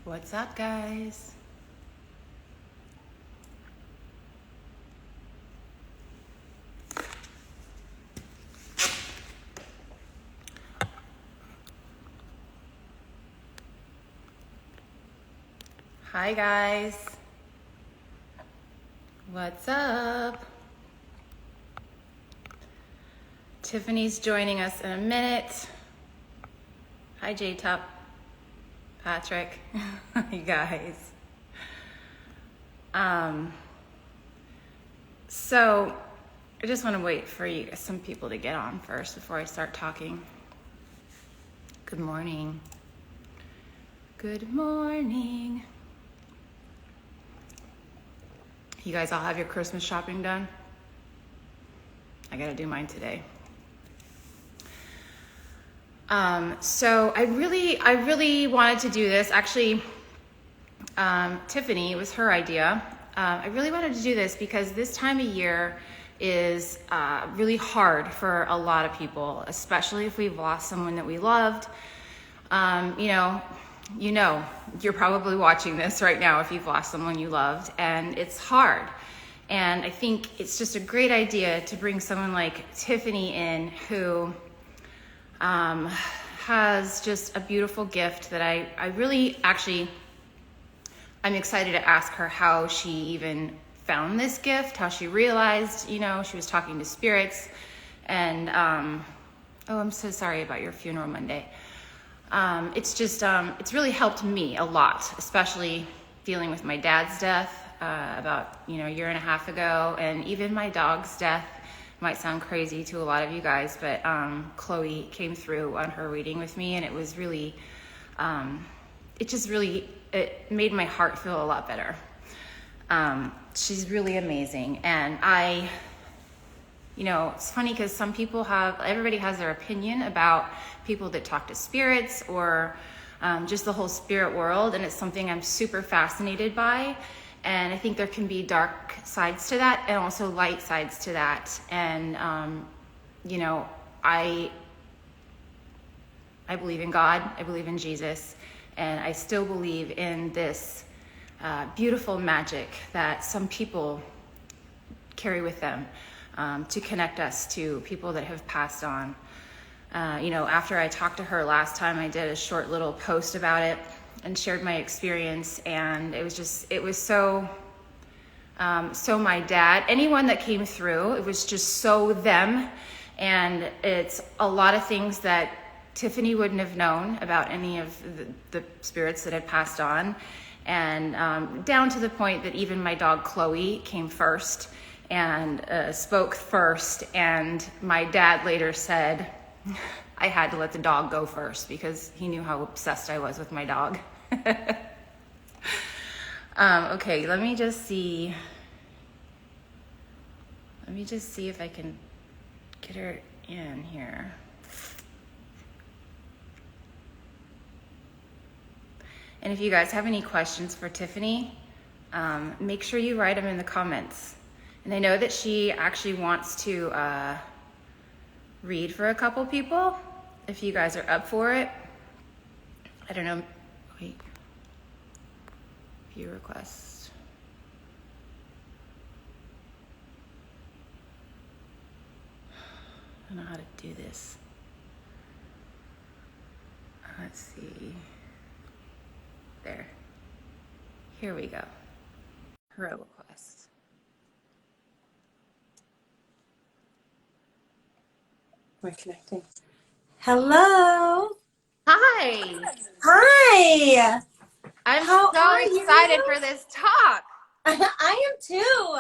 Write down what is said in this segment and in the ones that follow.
What's up, guys? Hi, guys. What's up? Tiffany's joining us in a minute. Hi, J-Top. Patrick. You guys. So I just want to wait for some people to get on first before I start talking. Good morning. Good morning. You guys all have your Christmas shopping done? I gotta do mine today. So I really wanted to do this. Actually, Tiffany, it was her idea. I really wanted to do this because this time of year is really hard for a lot of people, especially if we've lost someone that we loved. You're probably watching this right now if you've lost someone you loved, and it's hard. And I think it's just a great idea to bring someone like Tiffany in who has just a beautiful gift that I'm excited to ask her how she even found this gift, how she realized, she was talking to spirits. And, I'm so sorry about your funeral Monday. It's really helped me a lot, especially dealing with my dad's death about a year and a half ago, and even my dog's death. Might sound crazy to a lot of you guys, but Chloe came through on her reading with me, and it was really, it made my heart feel a lot better. She's really amazing, and it's funny because everybody has their opinion about people that talk to spirits or just the whole spirit world, and it's something I'm super fascinated by. And I think there can be dark sides to that and also light sides to that. And, I believe in God, I believe in Jesus, and I still believe in this beautiful magic that some people carry with them to connect us to people that have passed on. After I talked to her last time, I did a short little post about it and shared my experience, and it was so my dad, anyone that came through, it was just so them. And it's a lot of things that Tiffany wouldn't have known about any of the spirits that had passed on. And down to the point that even my dog Chloe came first and spoke first. And my dad later said, I had to let the dog go first because he knew how obsessed I was with my dog. Okay, let me just see if I can get her in here. And if you guys have any questions for Tiffany, make sure you write them in the comments. And I know that she actually wants to read for a couple people, if you guys are up for it. I don't know. Wait. View request. I don't know how to do this. Let's see. There. Here we go. Her request. We're connecting. Hello. Hi. Hi. I'm How so are excited you? for this talk. I am too.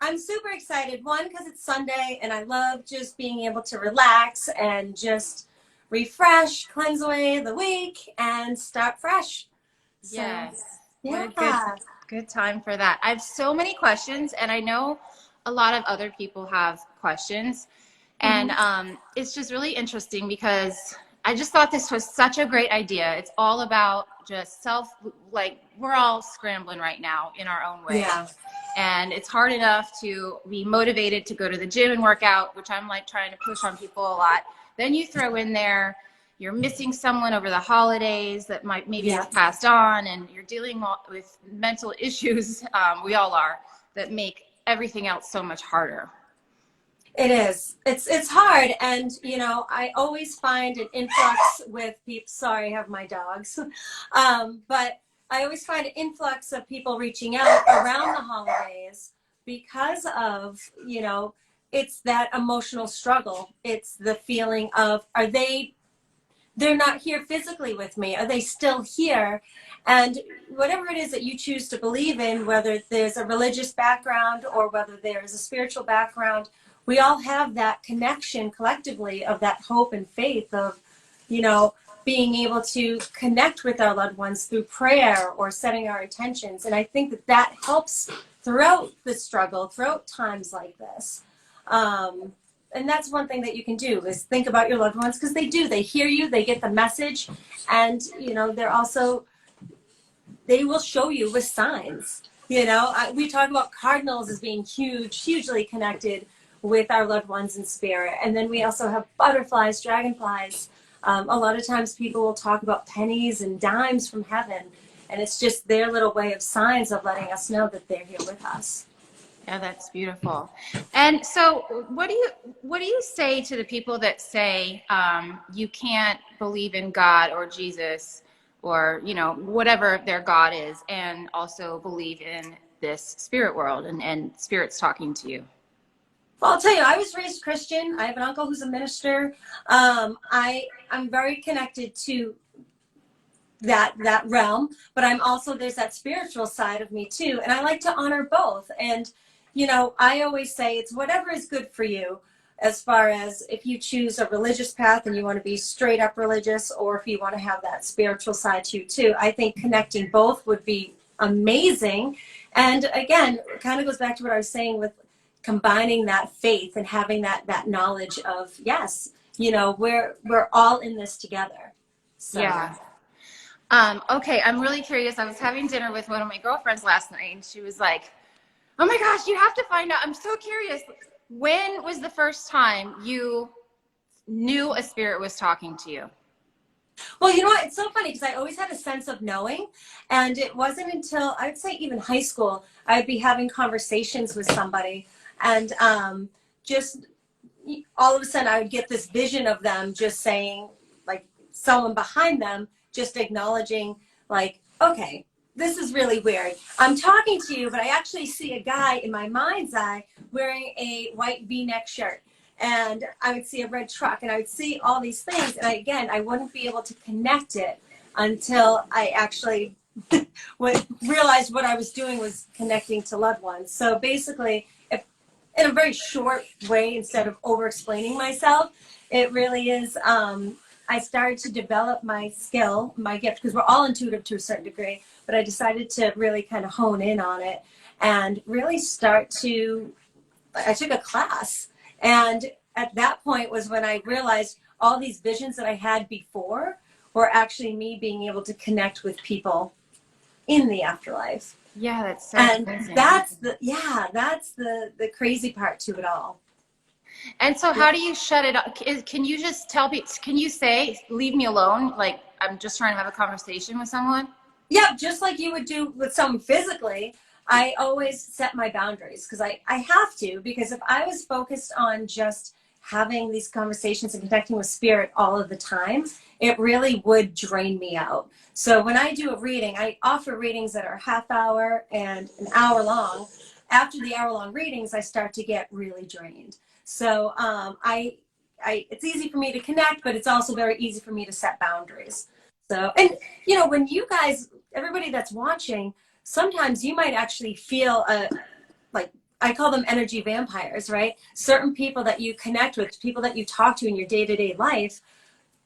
I'm super excited. One, because it's Sunday and I love just being able to relax and just refresh, cleanse away the week, and start fresh. So, Yes. yeah. What a good time for that. I have so many questions, and I know a lot of other people have questions. And it's just really interesting because I just thought this was such a great idea. It's all about just we're all scrambling right now in our own way. Yeah. And it's hard enough to be motivated to go to the gym and work out, which I'm like trying to push on people a lot. Then you throw in there, you're missing someone over the holidays that might maybe Yeah. has passed on, and you're dealing with mental issues, we all are, that make everything else so much harder. It is. It's hard, and I always find an influx with people. Sorry, I have my dogs, but I always find an influx of people reaching out around the holidays because of it's that emotional struggle. It's the feeling of they're not here physically with me. Are they still here? And whatever it is that you choose to believe in, whether there's a religious background or whether there's a spiritual background, we all have that connection collectively of that hope and faith of, being able to connect with our loved ones through prayer or setting our intentions. And I think that helps throughout the struggle, throughout times like this. And that's one thing that you can do is think about your loved ones, because they hear you, they get the message, and they will show you with signs. We talk about cardinals as being hugely connected with our loved ones in spirit, and then we also have butterflies, dragonflies. A lot of times people will talk about pennies and dimes from heaven, and it's just their little way of signs of letting us know that they're here with us. Yeah, that's beautiful. And so what do you say to the people that say you can't believe in God or Jesus or, whatever their God is, and also believe in this spirit world and spirits talking to you? Well, I'll tell you, I was raised Christian. I have an uncle who's a minister. I'm very connected to that realm, but there's that spiritual side of me too, and I like to honor both. And I always say it's whatever is good for you, as far as if you choose a religious path and you want to be straight up religious, or if you want to have that spiritual side to you too. I think connecting both would be amazing. And again, it kind of goes back to what I was saying with combining that faith and having that knowledge of, yes, we're all in this together. So. Yeah. Okay, I'm really curious. I was having dinner with one of my girlfriends last night, and she was like, oh my gosh, you have to find out. I'm so curious. When was the first time you knew a spirit was talking to you? Well, you know what? It's so funny because I always had a sense of knowing. And it wasn't until, I'd say even high school, I'd be having conversations with somebody. And just all of a sudden I would get this vision of them just saying, like someone behind them, just acknowledging like, okay, this is really weird. I'm talking to you, but I actually see a guy in my mind's eye wearing a white V-neck shirt. And I would see a red truck, and I would see all these things. And I wouldn't be able to connect it until I actually realized what I was doing was connecting to loved ones. So basically, in a very short way, instead of over-explaining myself, it really is, I started to develop my skill, my gift, because we're all intuitive to a certain degree, but I decided to really kind of hone in on it and really I took a class. And at that point was when I realized all these visions that I had before were actually me being able to connect with people in the afterlife. Yeah, that's so amazing. That's the crazy part to it all. And so how do you shut it up? Can you just tell people, can you say, leave me alone? Like, I'm just trying to have a conversation with someone? Yeah, just like you would do with someone physically. I always set my boundaries because I have to, because if I was focused on just having these conversations and connecting with spirit all of the time, it really would drain me out. So when I do a reading, I offer readings that are half hour and an hour long. After the hour-long readings, I start to get really drained. So it's easy for me to connect, but it's also very easy for me to set boundaries. So, and when you guys, everybody that's watching, sometimes you might actually feel like I call them energy vampires, right? Certain people that you connect with, people that you talk to in your day-to-day life,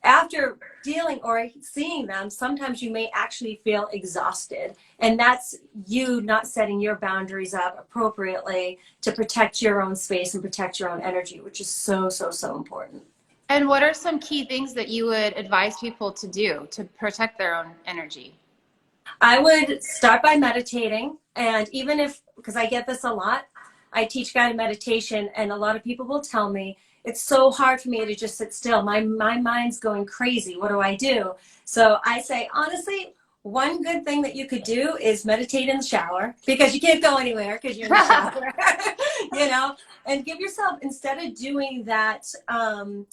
after dealing or seeing them, sometimes you may actually feel exhausted. And that's you not setting your boundaries up appropriately to protect your own space and protect your own energy, which is so, so, so important. And what are some key things that you would advise people to do to protect their own energy? I would start by meditating. And even because I get this a lot, I teach guided meditation, and a lot of people will tell me it's so hard for me to just sit still. My mind's going crazy. What do I do? So I say, honestly, one good thing that you could do is meditate in the shower, because you can't go anywhere because you're in the shower, you know, and give yourself, instead of doing that, oh,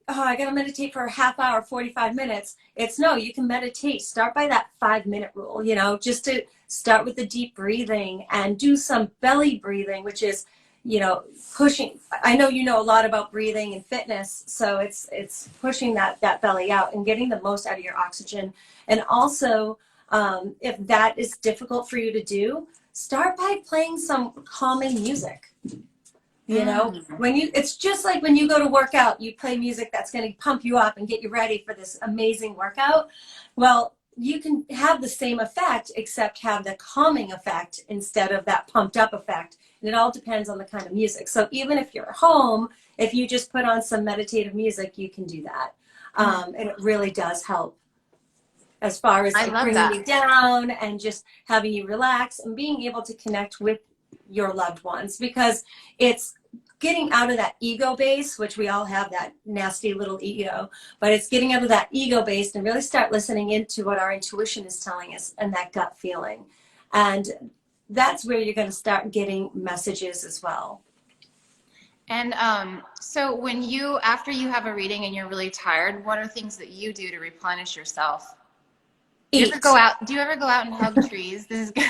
I got to meditate for a half hour, 45 minutes. It's no, you can meditate. Start by that 5-minute rule, you know, just to start with the deep breathing and do some belly breathing, which is, you know, pushing. I know you know a lot about breathing and fitness, so it's pushing that belly out and getting the most out of your oxygen. And also, if that is difficult for you to do, start by playing some calming music. You know, it's just like when you go to work out, you play music that's going to pump you up and get you ready for this amazing workout. Well, you can have the same effect, except have the calming effect instead of that pumped up effect. And it all depends on the kind of music. So even if you're at home, if you just put on some meditative music, you can do that. And it really does help as far as like bringing you down and just having you relax and being able to connect with your loved ones, because it's getting out of that ego base, which we all have, that nasty little ego, but it's getting out of that ego base and really start listening into what our intuition is telling us and that gut feeling. And that's where you're going to start getting messages as well. And so when after you have a reading and you're really tired, what are things that you do to replenish yourself? Do you ever go out and hug trees? This is good.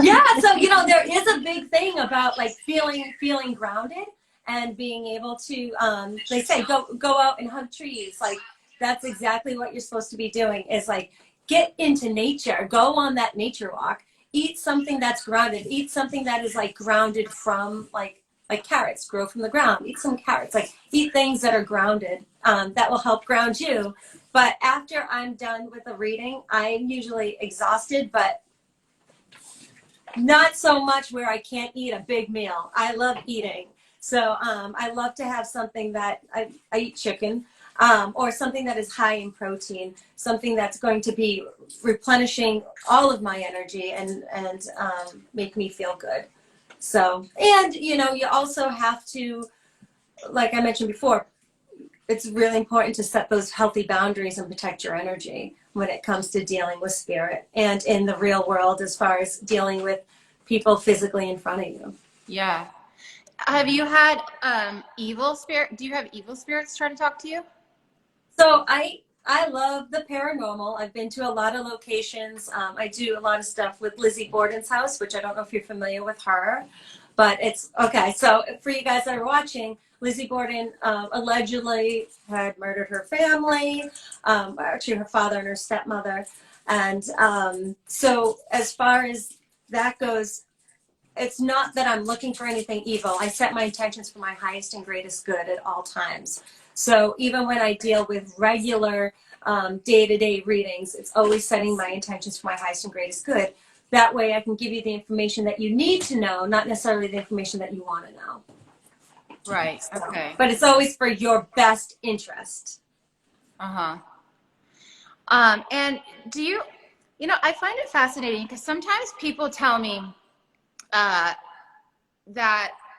Yeah, so you know, there is a big thing about like feeling grounded and being able to they say go out and hug trees. Like that's exactly what you're supposed to be doing, is like get into nature, go on that nature walk, eat something that's grounded, eat something that is like grounded from like carrots grow from the ground. Eat some carrots, like eat things that are grounded, that will help ground you. But after I'm done with a reading, I'm usually exhausted, but not so much where I can't eat a big meal. I love eating. So I love to have something that I eat chicken, or something that is high in protein, something that's going to be replenishing all of my energy and make me feel good. So, and you know, you also have to, like I mentioned before, it's really important to set those healthy boundaries and protect your energy when it comes to dealing with spirit and in the real world, as far as dealing with people physically in front of you. Yeah. Have you had evil spirit? Do you have evil spirits try to talk to you? So I love the paranormal. I've been to a lot of locations. I do a lot of stuff with Lizzie Borden's house, which I don't know if you're familiar with her, but it's okay. So for you guys that are watching, Lizzie Borden allegedly had murdered her family, actually her father and her stepmother. And so as far as that goes, it's not that I'm looking for anything evil. I set my intentions for my highest and greatest good at all times. So even when I deal with regular day-to-day readings, it's always setting my intentions for my highest and greatest good. That way I can give you the information that you need to know, not necessarily the information that you want to know. Right. Okay. But it's always for your best interest. Uh-huh. And do you know, I find it fascinating because sometimes people tell me that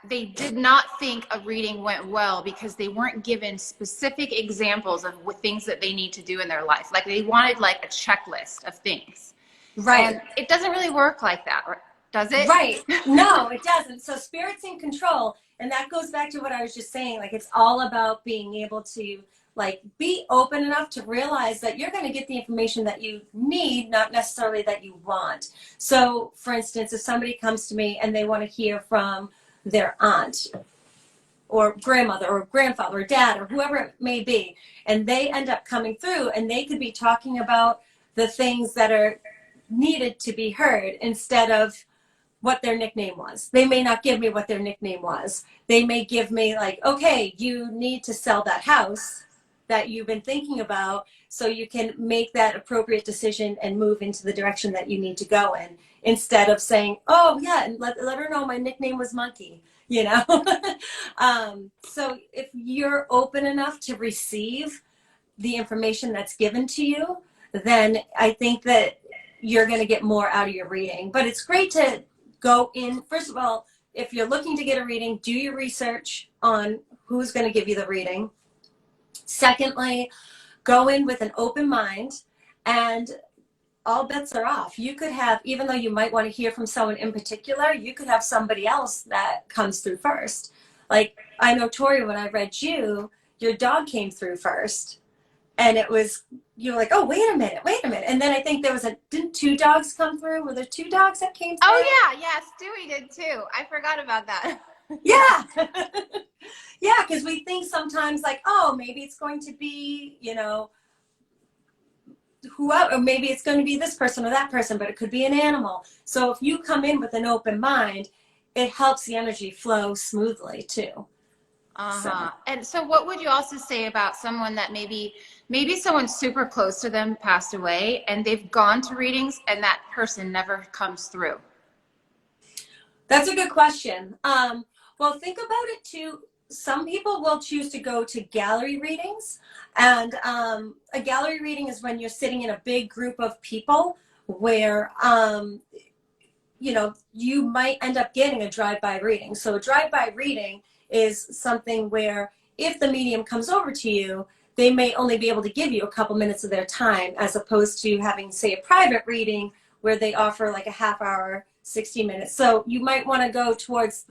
they did not think a reading went well because they weren't given specific examples of things that they need to do in their life. Like they wanted like a checklist of things. Right. And it doesn't really work like that, does it? Right. No, it doesn't. So spirit's in control. And that goes back to what I was just saying. Like it's all about being able to like be open enough to realize that you're going to get the information that you need, not necessarily that you want. So for instance, if somebody comes to me and they want to hear from their aunt or grandmother or grandfather or dad or whoever it may be, and they end up coming through and they could be talking about the things that are needed to be heard instead of what their nickname was. They may not give me what their nickname was. They may give me like, okay, you need to sell that house that you've been thinking about so you can make that appropriate decision and move into the direction that you need to go in, instead of saying, oh yeah, and let her know my nickname was Monkey, you know? So if you're open enough to receive the information that's given to you, then I think that you're going to get more out of your reading. But it's great to go in, first of all, if you're looking to get a reading, do your research on who's going to give you the reading. Secondly, go in with an open mind, and all bets are off. You could have, even though you might want to hear from someone in particular, you could have somebody else that comes through first. Like, I know, Tori, when I read you, your dog came through first. And it was, you were like, oh, wait a minute. And then I think there was didn't two dogs come through? Were there two dogs that came through? Oh, yeah. Stewie did too. I forgot about that. Yeah. Yeah, because we think sometimes like, oh, maybe it's going to be, whoever, or maybe it's going to be this person or that person, but it could be an animal. So if you come in with an open mind, it helps the energy flow smoothly too. Uh-huh. And so what would you also say about someone that maybe someone super close to them passed away and they've gone to readings and that person never comes through? That's a good question. Well, think about it too. Some people will choose to go to gallery readings, and a gallery reading is when you're sitting in a big group of people where you might end up getting a drive-by reading. So a drive-by reading is something where if the medium comes over to you, they may only be able to give you a couple minutes of their time, as opposed to having, say, a private reading where they offer like a half hour, 60 minutes. So you might want to go towards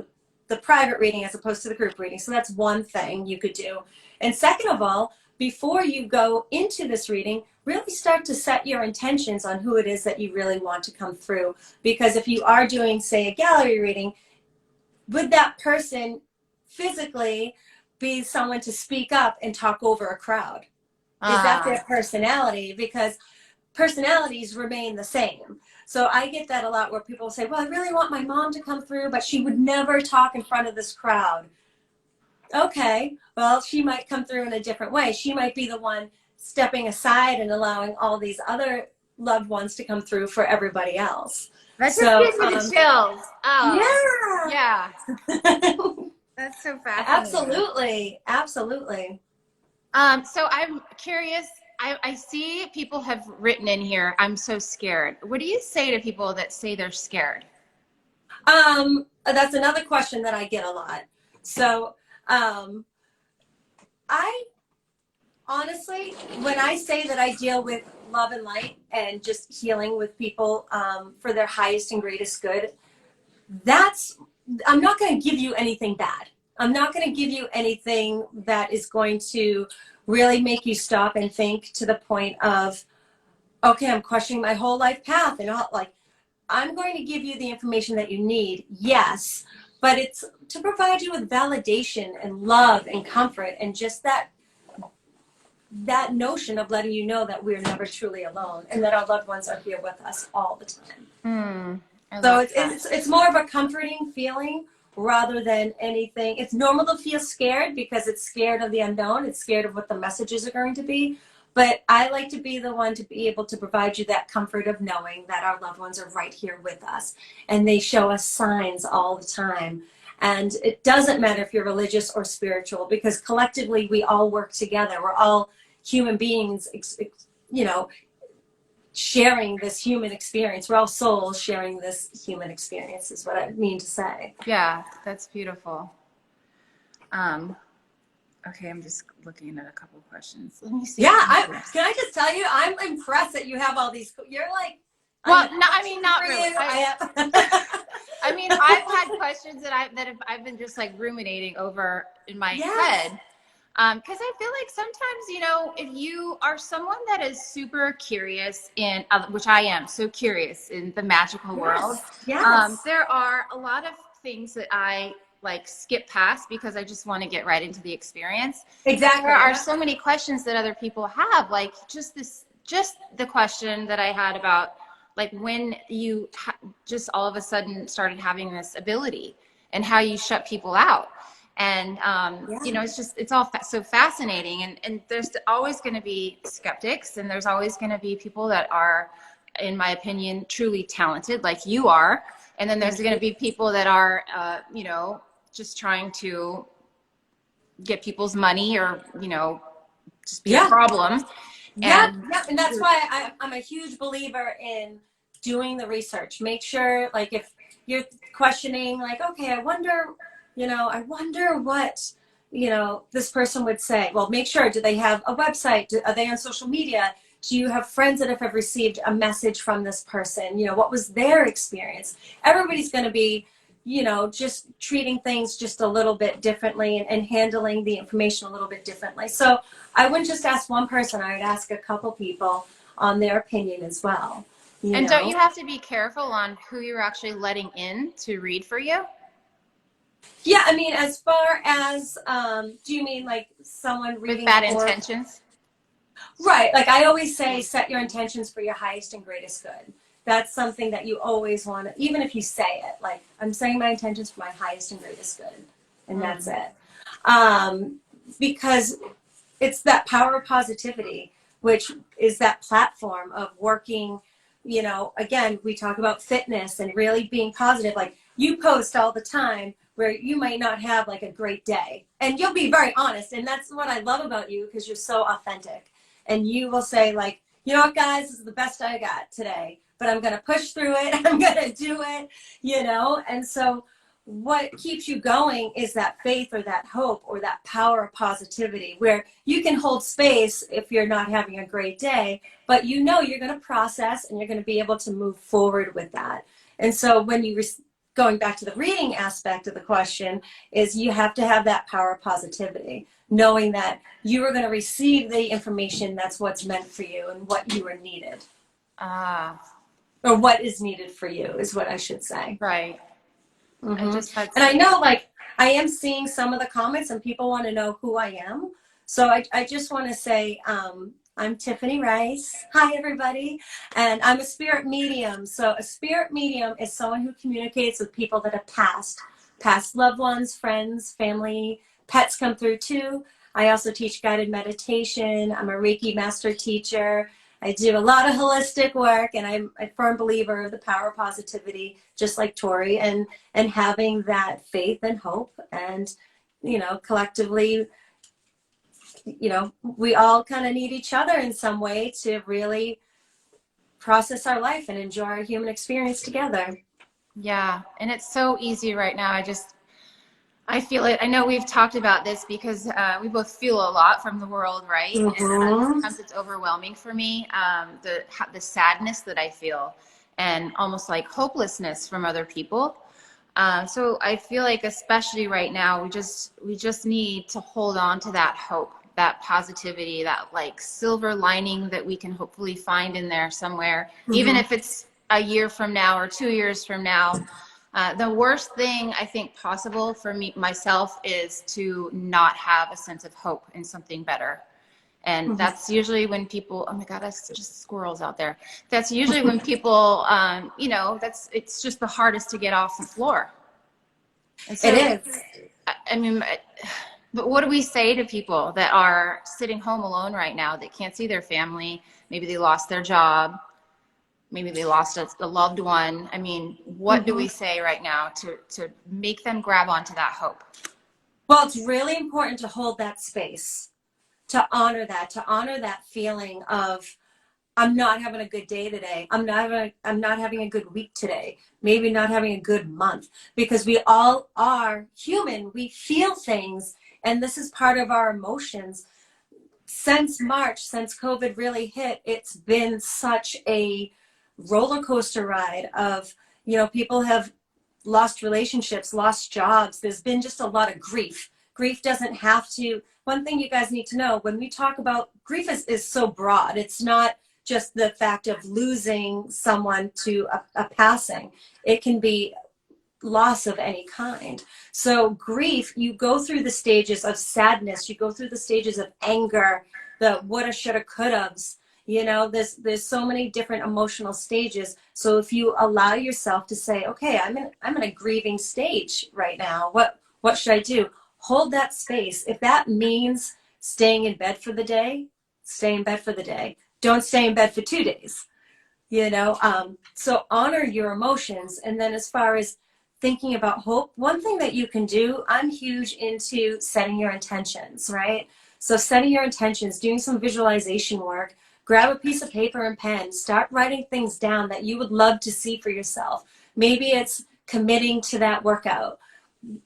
the private reading as opposed to the group reading. So that's one thing you could do. And second of all, before you go into this reading, really start to set your intentions on who it is that you really want to come through. Because if you are doing, say, a gallery reading, would that person physically be someone to speak up and talk over a crowd? Is that their personality? Because personalities remain the same. So I get that a lot, where people say, well, I really want my mom to come through, but she would never talk in front of this crowd. Okay, well, she might come through in a different way. She might be the one stepping aside and allowing all these other loved ones to come through for everybody else. That just gives me the chills. Oh, yeah. That's so fascinating. Absolutely. So I'm curious. I see people have written in here, I'm so scared. What do you say to people that say they're scared? That's another question that I get a lot. So I honestly, when I say that I deal with love and light and just healing with people for their highest and greatest good, I'm not going to give you anything bad. I'm not going to give you anything that is going to really make you stop and think to the point of, okay, I'm questioning my whole life path. And I'm going to give you the information that you need, yes, but it's to provide you with validation and love and comfort, and just that notion of letting you know that we're never truly alone and that our loved ones are here with us all the time. So it's more of a comforting feeling rather than anything. It's normal to feel scared because it's scared of the unknown. It's scared of what the messages are going to be. But I like to be the one to be able to provide you that comfort of knowing that our loved ones are right here with us. And they show us signs all the time. And it doesn't matter if you're religious or spiritual, because collectively we all work together. We're all human beings, sharing this human experience. We're all souls sharing this human experience, is what I mean to say. Yeah, that's beautiful. Okay, I'm just looking at a couple of questions. Let me see. Yeah, can I just tell you, I'm impressed that you have all these. You're like, well, not really. I mean, I've had questions that I've been just like ruminating over in my head. Because I feel like sometimes, if you are someone that is super curious in, which I am, so curious in the magical world, there are a lot of things that I like skip past because I just want to get right into the experience. Exactly. There are so many questions that other people have, like just the question that I had about like when you just all of a sudden started having this ability and how you shut people out. And, it's all so fascinating. And there's always going to be skeptics, and there's always going to be people that are, in my opinion, truly talented, like you are. And then there's going to be people that are, just trying to get people's money or, just be a problem. And that's why I'm a huge believer in doing the research. Make sure, like, if you're questioning, like, okay, I wonder what, this person would say, well, make sure, do they have a website? Are they on social media? Do you have friends that have received a message from this person? What was their experience? Everybody's going to be, just treating things just a little bit differently, and handling the information a little bit differently. So I wouldn't just ask one person. I would ask a couple people on their opinion as well. And don't you have to be careful on who you're actually letting in to read for you? Yeah, I mean, as far as, do you mean like someone reading with bad intentions? Right. Like I always say, set your intentions for your highest and greatest good. That's something that you always want to, even if you say it, like I'm saying my intentions for my highest and greatest good. And that's it. Because it's that power of positivity, which is that platform of working, again, we talk about fitness and really being positive. Like you post all the time where you might not have like a great day, and you'll be very honest. And that's what I love about you, because you're so authentic. And you will say like, you know what, guys, this is the best I got today, but I'm going to push through it. I'm going to do it, And so what keeps you going is that faith or that hope or that power of positivity, where you can hold space if you're not having a great day, but you're going to process and you're going to be able to move forward with that. And so when going back to the reading aspect of the question, is you have to have that power of positivity, knowing that you are going to receive the information that's what's meant for you and what you are needed. Or what is needed for you is what I should say. Right. Mm-hmm. And I know, like, I am seeing some of the comments and people want to know who I am. So I just want to say, I'm Tiffany Rice. Hi, everybody. And I'm a spirit medium. So a spirit medium is someone who communicates with people that have past loved ones, friends, family, pets come through too. I also teach guided meditation. I'm a Reiki master teacher. I do a lot of holistic work, and I'm a firm believer of the power of positivity, just like Tori, and having that faith and hope. And, collectively, we all kind of need each other in some way to really process our life and enjoy our human experience together. Yeah. And it's so easy right now. I feel it. I know we've talked about this because we both feel a lot from the world, right? Mm-hmm. And sometimes it's overwhelming for me, the sadness that I feel, and almost like hopelessness from other people. So I feel like, especially right now, we just need to hold on to that hope, that positivity, that like silver lining that we can hopefully find in there somewhere, even if it's a year from now or 2 years from now. The worst thing I think possible for myself is to not have a sense of hope in something better. And that's usually when people, oh my God, that's just squirrels out there. That's usually when people, it's just the hardest to get off the floor. And so, it is. I mean, but what do we say to people that are sitting home alone right now, that can't see their family? Maybe they lost their job. Maybe they lost a loved one. I mean, what do we say right now to make them grab onto that hope? Well, it's really important to hold that space, to honor that feeling of, I'm not having a good day today. I'm not having a good week today. Maybe not having a good month, because we all are human. We feel things, and this is part of our emotions. Since March, since COVID really hit, it's been such a roller coaster ride of, people have lost relationships, lost jobs. There's been just a lot of grief. Grief doesn't have to, one thing you guys need to know, when we talk about grief is so broad. It's not just the fact of losing someone to a passing. It can be loss of any kind. So grief, you go through the stages of sadness, you go through the stages of anger, the woulda, shoulda, couldas. There's so many different emotional stages. So if you allow yourself to say, okay, I'm in a grieving stage right now. What should I do? Hold that space. If that means staying in bed for the day, stay in bed for the day. Don't stay in bed for 2 days. So honor your emotions. And then as far as thinking about hope, one thing that you can do, I'm huge into setting your intentions, right? So setting your intentions, doing some visualization work. Grab a piece of paper and pen. Start writing things down that you would love to see for yourself. Maybe it's committing to that workout,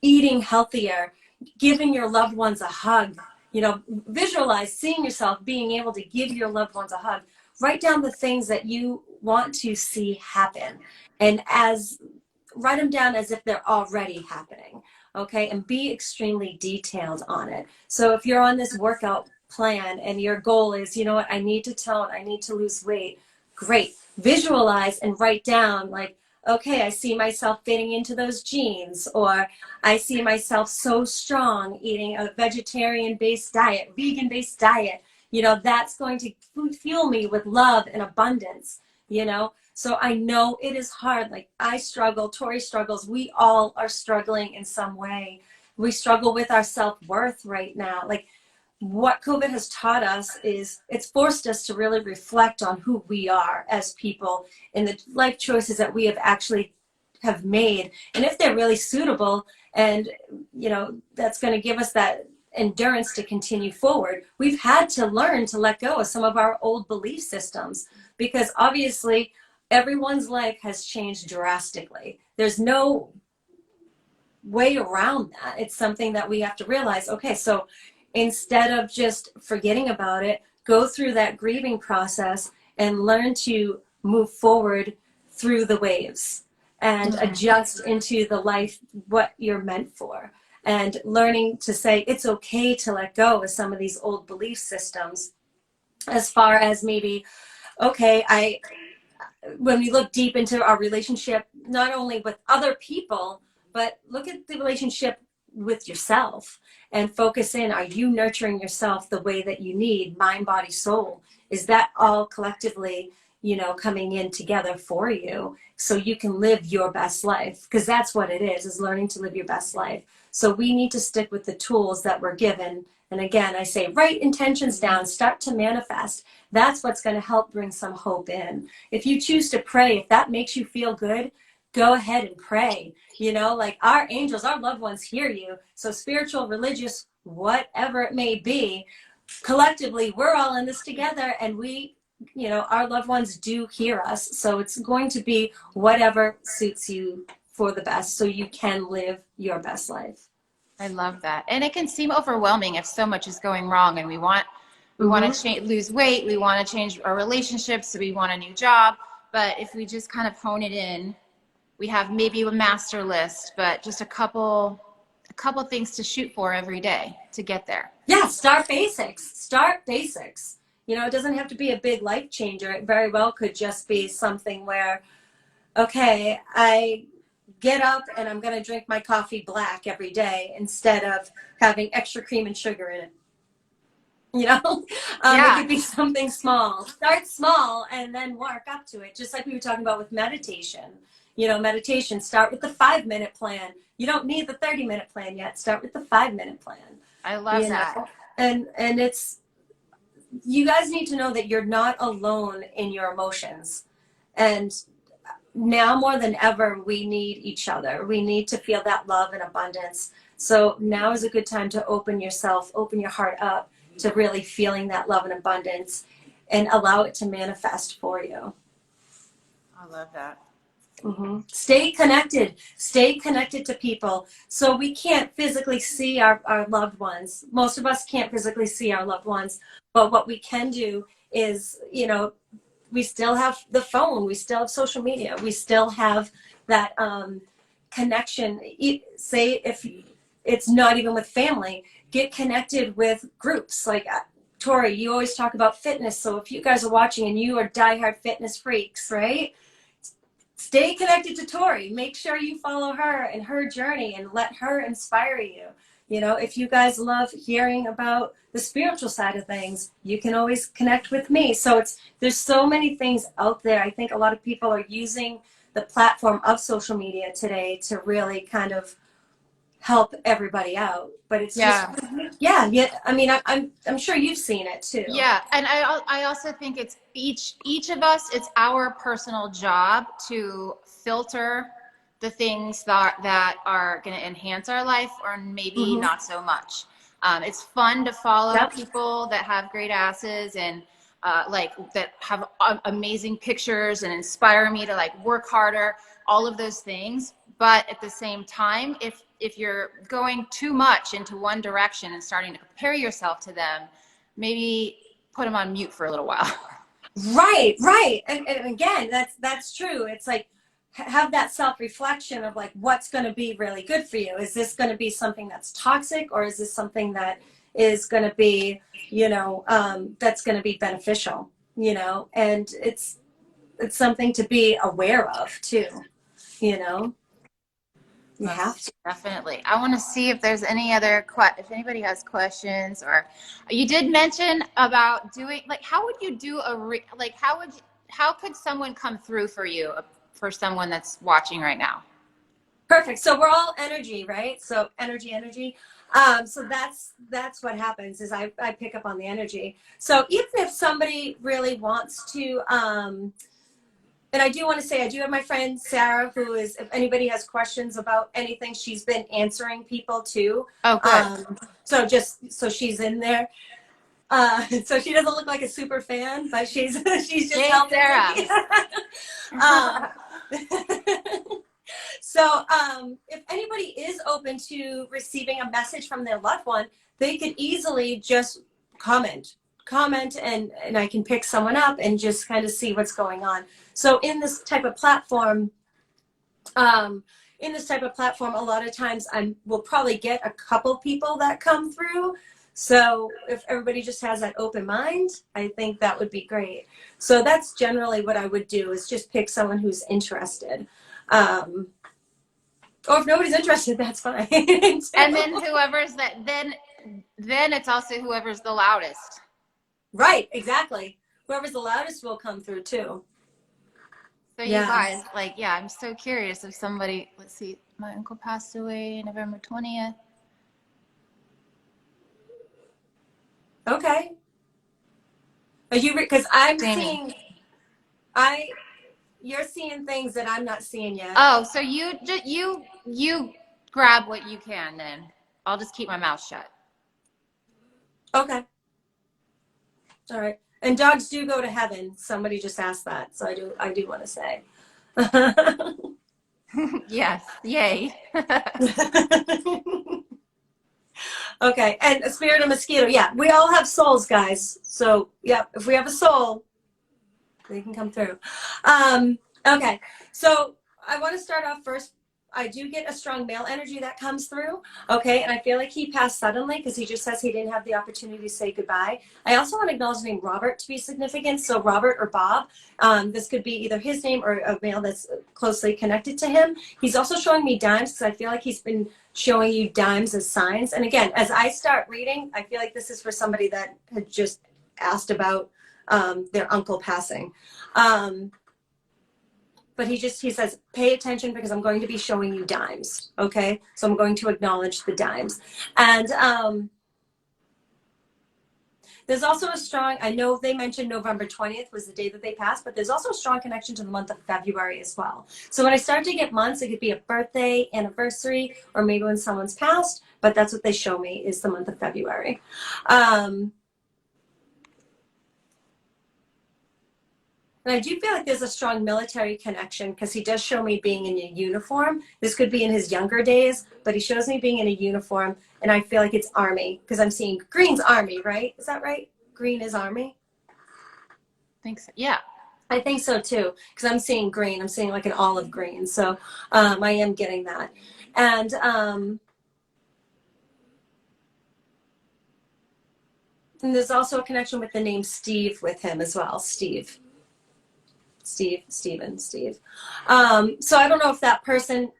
eating healthier, giving your loved ones a hug. You know, visualize seeing yourself being able to give your loved ones a hug. Write down the things that you want to see happen, and as write them down as if they're already happening. Okay, and be extremely detailed on it. So if you're on this workout plan and your goal is, you know what, I need to tone, I need to lose weight, great. Visualize and write down, like, okay, I see myself fitting into those jeans, or I see myself so strong eating a vegetarian based diet, vegan based diet. You know, that's going to fuel me with love and abundance, you know. So I know it is hard. Like, I struggle, Tori struggles, we all are struggling in some way. We struggle with our self-worth right now. Like, what COVID has taught us is it's forced us to really reflect on who we are as people and the life choices that we have made, and if they're really suitable, and you know, that's going to give us that endurance to continue forward. We've had to learn to let go of some of our old belief systems, because obviously everyone's life has changed drastically. There's no way around that. It's something that we have to realize, okay, so instead of just forgetting about it, go through that grieving process and learn to move forward through the waves and adjust into the life what you're meant for, and learning to say it's okay to let go of some of these old belief systems, as far as maybe, okay, when we look deep into our relationship, not only with other people, but look at the relationship with yourself and focus in, are you nurturing yourself the way that you need, mind, body, soul? Is that all collectively, you know, coming in together for you so you can live your best life? Because that's what it is learning to live your best life. So we need to stick with the tools that we're given. And again, I say, write intentions down, start to manifest. That's what's going to help bring some hope in. If you choose to pray, if that makes you feel good, go ahead and pray. You know, like, our angels, our loved ones hear you. So spiritual, religious, whatever it may be, collectively, we're all in this together, and we, you know, our loved ones do hear us. So it's going to be whatever suits you for the best, so you can live your best life. I love that. And it can seem overwhelming if so much is going wrong, and we want to lose weight, we want to change our relationships, we want a new job. But if we just kind of hone it in, we have maybe a master list, but just a couple things to shoot for every day to get there. Yeah, start basics. Start basics. You know, it doesn't have to be a big life changer. It very well could just be something where, okay, I get up and I'm going to drink my coffee black every day instead of having extra cream and sugar in it. You know, It could be something small. Start small and then work up to it. Just like we were talking about with meditation. You know, meditation, start with the 5-minute plan. You don't need the 30-minute plan yet. Start with the 5-minute plan. I love that. Know? And it's, you guys need to know that you're not alone in your emotions. And now more than ever, we need each other. We need to feel that love and abundance. So now is a good time to open yourself, open your heart up to really feeling that love and abundance, and allow it to manifest for you. I love that. Mm-hmm. Stay connected to people. So we can't physically see our loved ones. Most of us can't physically see our loved ones, but what we can do is, you know, we still have the phone, we still have social media, we still have that connection. Say if it's not even with family, get connected with groups. Like Tori, you always talk about fitness. So if you guys are watching and you are diehard fitness freaks, right? Stay connected to Tori. Make sure you follow her and her journey and let her inspire you. You know, if you guys love hearing about the spiritual side of things, you can always connect with me. So there's so many things out there. I think a lot of people are using the platform of social media today to really kind of help everybody out. But it's just, I mean, I'm sure you've seen it too. Yeah, and I also think it's each of us, it's our personal job to filter the things that are going to enhance our life, or maybe not so much. It's fun to follow people that have great asses and like that have amazing pictures and inspire me to like work harder, all of those things. But at the same time, if if you're going too much into one direction and starting to compare yourself to them, maybe put them on mute for a little while. Right, right. And again, that's true. It's like have that self-reflection of like what's going to be really good for you. Is this going to be something that's toxic, or is this something that is going to be, that's going to be beneficial, and it's something to be aware of too, you know. You have to. Definitely. I want to see if there's any other if anybody has questions, or you did mention about doing, like, how would you do how could someone come through for you, for someone that's watching right now? Perfect. So we're all energy, right? So energy. So that's what happens is I pick up on the energy. So even if somebody really wants to, and I do want to say, I do have my friend Sarah, who is, if anybody has questions about anything, she's been answering people too. Oh, good. So she's in there. So she doesn't look like a super fan, but she's just helping me. So if anybody is open to receiving a message from their loved one, they could easily just comment and I can pick someone up and just kind of see what's going on. So in this type of platform, a lot of times we'll probably get a couple people that come through. So if everybody just has that open mind, I think that would be great. So that's generally what I would do, is just pick someone who's interested. Or if nobody's interested, that's fine. And then then it's also whoever's the loudest. Right, exactly. Whoever's the loudest will come through too. So you guys, I'm so curious if somebody, let's see, my uncle passed away November 20th. Okay. Are you, because I'm Jamie. you're seeing things that I'm not seeing yet. Oh, so you grab what you can, then I'll just keep my mouth shut. Okay. All right. And dogs do go to heaven. Somebody just asked that, so I do want to say. Yes. Yay. Okay. And a spirit of mosquito. Yeah, we all have souls, guys. So yeah, if we have a soul, they can come through. Okay. So I want to start off first. I do get a strong male energy that comes through. Okay. And I feel like he passed suddenly because he just says he didn't have the opportunity to say goodbye. I also want to acknowledge the name Robert to be significant. So Robert or Bob, this could be either his name or a male that's closely connected to him. He's also showing me dimes because I feel like he's been showing you dimes as signs. And again, as I start reading, I feel like this is for somebody that had just asked about their uncle passing. But he says, pay attention because I'm going to be showing you dimes. Okay. So I'm going to acknowledge the dimes. And there's also a strong, I know they mentioned November 20th was the day that they passed, but there's also a strong connection to the month of February as well. So when I start to get months, it could be a birthday, anniversary, or maybe when someone's passed, but that's what they show me is the month of February. And I do feel like there's a strong military connection because he does show me being in a uniform. This could be in his younger days, but he shows me being in a uniform, and I feel like it's Army because I'm seeing green's Army, right? Is that right? Green is Army? I think so. Yeah. I think so too because I'm seeing green. I'm seeing like an olive green. So I am getting that. And there's also a connection with the name Steve with him as well. Steve. So I don't know if that person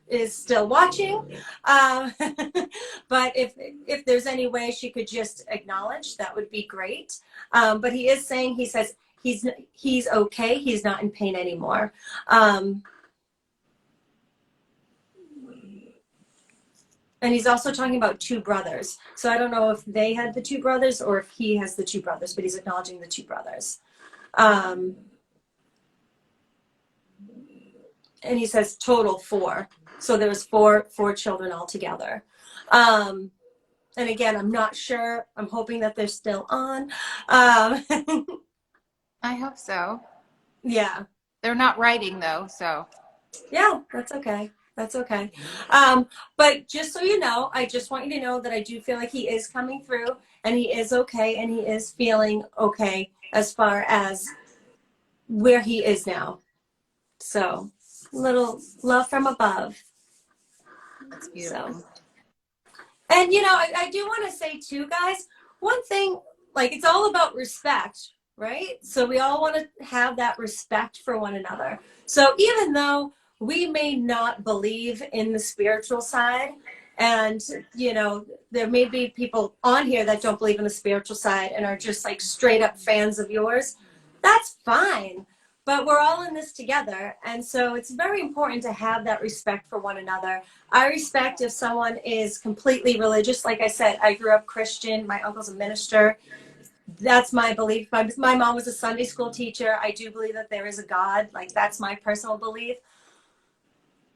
is still watching, but if there's any way she could just acknowledge, that would be great. But he is saying, he says he's okay. He's not in pain anymore. And he's also talking about two brothers. So I don't know if they had the two brothers or if he has the two brothers, but he's acknowledging the two brothers. And he says total 4. So there's four children altogether. And again, I'm not sure. I'm hoping that they're still on. I hope so. Yeah. They're not writing though, so. Yeah, that's okay. That's okay. But just so you know, I just want you to know that I do feel like he is coming through and he is okay and he is feeling okay as far as where he is now. So, little love from above. That's So, beautiful. and I do want to say too, guys, one thing, like it's all about respect, right? So we all want to have that respect for one another. So even though we may not believe in the spiritual side, and there may be people on here that don't believe in the spiritual side and are just like straight up fans of yours, that's fine. But we're all in this together. And so it's very important to have that respect for one another. I respect if someone is completely religious. Like I said, I grew up Christian. My uncle's a minister. That's my belief. My mom was a Sunday school teacher. I do believe that there is a God. Like, that's my personal belief.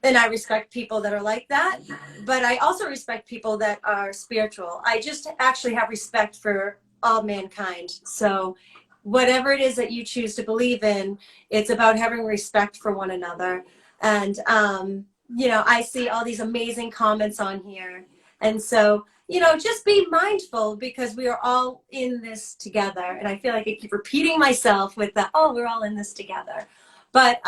And I respect people that are like that. But I also respect people that are spiritual. I just actually have respect for all mankind. So whatever it is that you choose to believe in, it's about having respect for one another. And, I see all these amazing comments on here. And so, just be mindful because we are all in this together. And I feel like I keep repeating myself with the, oh, we're all in this together. But,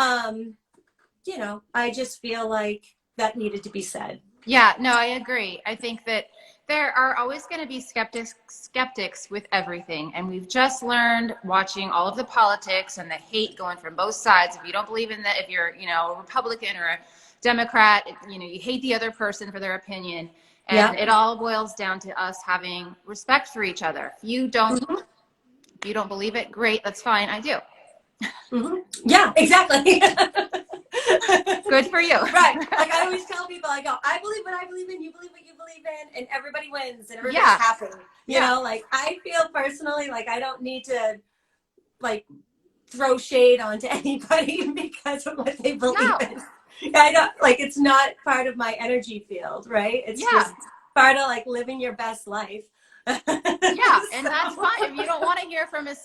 I just feel like that needed to be said. Yeah, no, I agree. I think that there are always going to be skeptics with everything. And we've just learned watching all of the politics and the hate going from both sides. If you don't believe in that, if you're, a Republican or a Democrat, you hate the other person for their opinion. And Yeah. it all boils down to us having respect for each other. If you don't, Mm-hmm. if you don't believe it, great, that's fine. I do. Mm-hmm. Yeah, exactly. Good for you. Right. Like I always tell people, I go, I believe what I believe in, you believe what you believe in, and everybody wins and everybody's Yeah. happy. Yeah. Like I feel personally like I don't need to like throw shade onto anybody because of what they believe No. in. I don't like it's not part of my energy field, right? It's Yeah. just part of like living your best life. Yeah, and that's fine. If you don't want to hear from a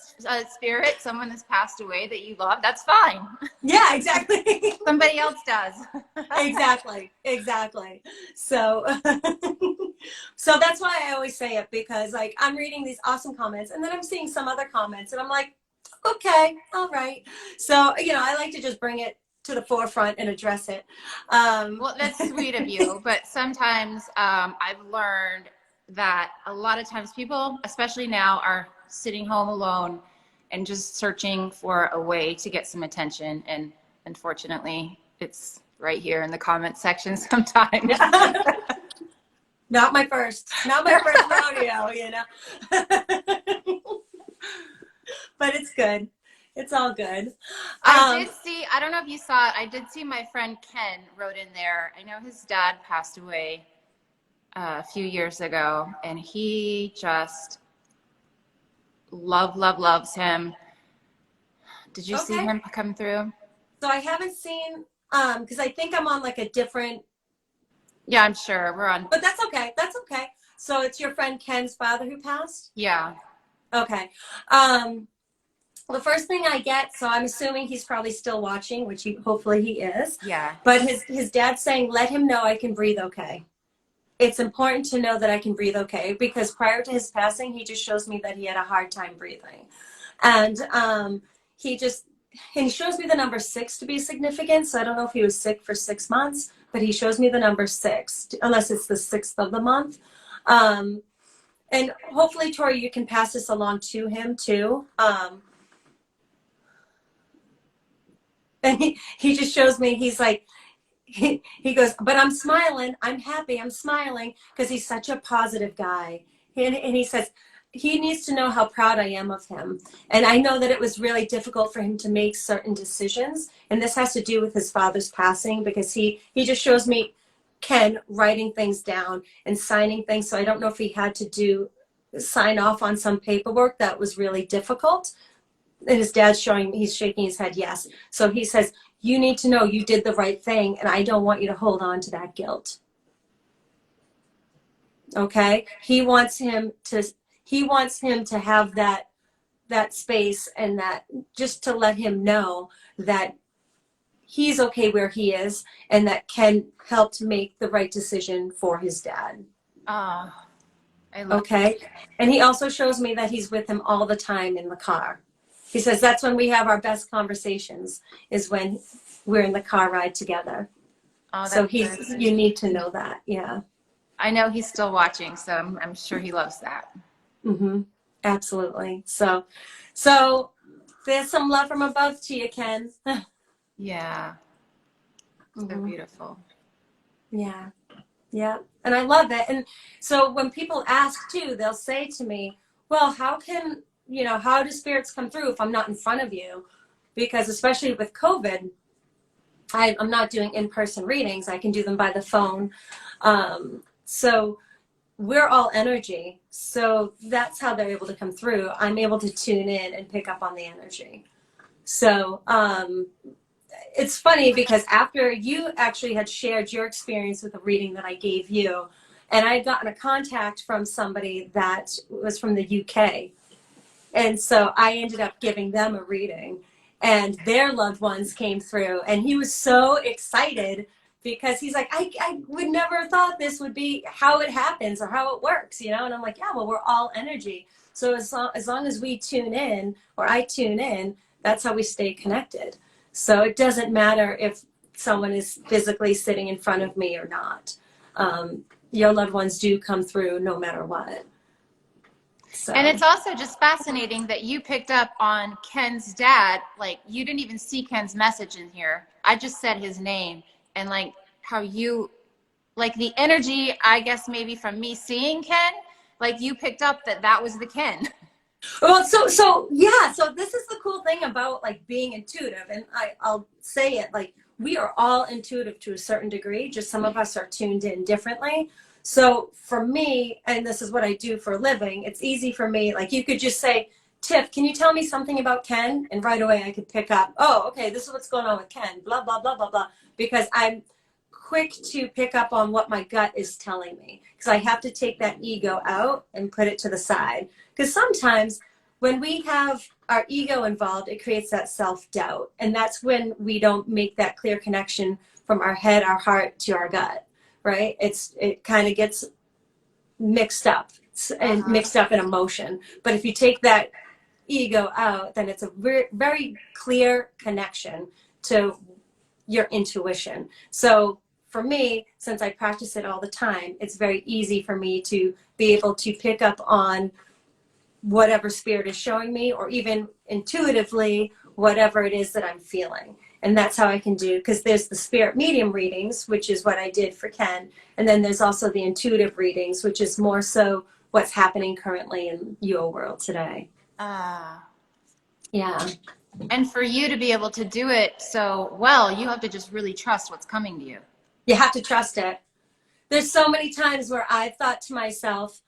spirit, someone that's passed away that you love, that's fine. Yeah, exactly. Somebody else does. Exactly. So, so that's why I always say it because like I'm reading these awesome comments and then I'm seeing some other comments and I'm like, okay, all right. So, I like to just bring it to the forefront and address it. Well, that's sweet of you, but sometimes I've learned that a lot of times people, especially now, are sitting home alone and just searching for a way to get some attention. And unfortunately, it's right here in the comment section sometimes. Not my first rodeo, but it's good. It's all good. I did see, I don't know if you saw it, I did see my friend Ken wrote in there. I know his dad passed away a few years ago, and he just loves him. Did you see Okay. him come through? So I haven't seen, because I think I'm on like a different. Yeah, I'm sure. We're on. But that's okay. That's okay. So it's your friend Ken's father who passed? Yeah. Okay. The first thing I get, so I'm assuming he's probably still watching, which hopefully he is. Yeah. But his dad's saying, let him know I can breathe okay. It's important to know that I can breathe okay because prior to his passing, he just shows me that he had a hard time breathing. And he shows me the number 6 to be significant. So I don't know if he was sick for 6 months, but he shows me the number 6, unless it's the 6th of the month. And hopefully, Tori, you can pass this along to him too. And he just shows me, he's like, he goes, but I'm smiling. I'm happy. I'm smiling because he's such a positive guy. And he says, he needs to know how proud I am of him. And I know that it was really difficult for him to make certain decisions. And this has to do with his father's passing because he just shows me Ken writing things down and signing things. So I don't know if he had to sign off on some paperwork that was really difficult. And his dad's he's shaking his head yes. So he says, you need to know you did the right thing, and I don't want you to hold on to that guilt. Okay? He wants him to have that space and that just to let him know that he's okay where he is, and that Ken helped make the right decision for his dad. Oh, I love Okay. And he also shows me that he's with him all the time in the car. He says that's when we have our best conversations, is when we're in the car ride together. Oh, So that's he's, good. you need to know that. Yeah. I know he's still watching, so I'm sure he loves that. Mm-hmm. Absolutely. So there's some love from above to you, Ken. Yeah, so Mhm. beautiful. Yeah. Yeah. And I love it. And so when people ask too, they'll say to me, well, how can, how do spirits come through if I'm not in front of you? Because especially with COVID, I'm not doing in-person readings. I can do them by the phone. So we're all energy. So that's how they're able to come through. I'm able to tune in and pick up on the energy. So it's funny because after you actually had shared your experience with the reading that I gave you, and I had gotten a contact from somebody that was from the UK. And so I ended up giving them a reading, and their loved ones came through, and he was so excited because he's like, I would never have thought this would be how it happens or how it works, And I'm like, yeah, well, we're all energy. So as long as we tune in, or I tune in, that's how we stay connected. So it doesn't matter if someone is physically sitting in front of me or not. Your loved ones do come through no matter what. So. And it's also just fascinating that you picked up on Ken's dad. Like, you didn't even see Ken's message in here. I just said his name, and like how you, like the energy, I guess maybe from me seeing Ken, like you picked up that was the Ken. Well, so yeah, so this is the cool thing about like being intuitive, and I'll say it, like we are all intuitive to a certain degree, just some of us are tuned in differently. So for me, and this is what I do for a living, it's easy for me, like you could just say, Tiff, can you tell me something about Ken? And right away I could pick up, oh, okay, this is what's going on with Ken, blah, blah, blah, blah, blah, because I'm quick to pick up on what my gut is telling me, because I have to take that ego out and put it to the side. Because sometimes when we have our ego involved, it creates that self-doubt. And that's when we don't make that clear connection from our head, our heart to our gut, right? It kind of gets mixed up and mixed up in emotion. But if you take that ego out, then it's a very, very clear connection to your intuition. So for me, since I practice it all the time, it's very easy for me to be able to pick up on whatever spirit is showing me, or even intuitively, whatever it is that I'm feeling. And that's how I can do, because there's the spirit medium readings, which is what I did for Ken. And then there's also the intuitive readings, which is more so what's happening currently in your world today. Yeah. And for you to be able to do it so well, you have to just really trust what's coming to you. You have to trust it. There's so many times where I've thought to myself,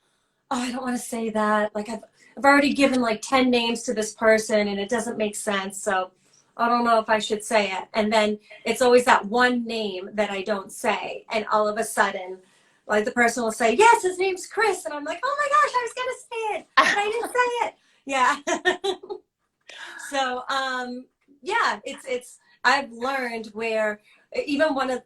oh, I don't want to say that. Like I've already given like 10 names to this person and it doesn't make sense. So I don't know if I should say it. And then it's always that one name that I don't say. And all of a sudden, like the person will say, yes, his name's Chris. And I'm like, oh my gosh, I was going to say it, but I didn't say it. Yeah. So, yeah, I've learned where even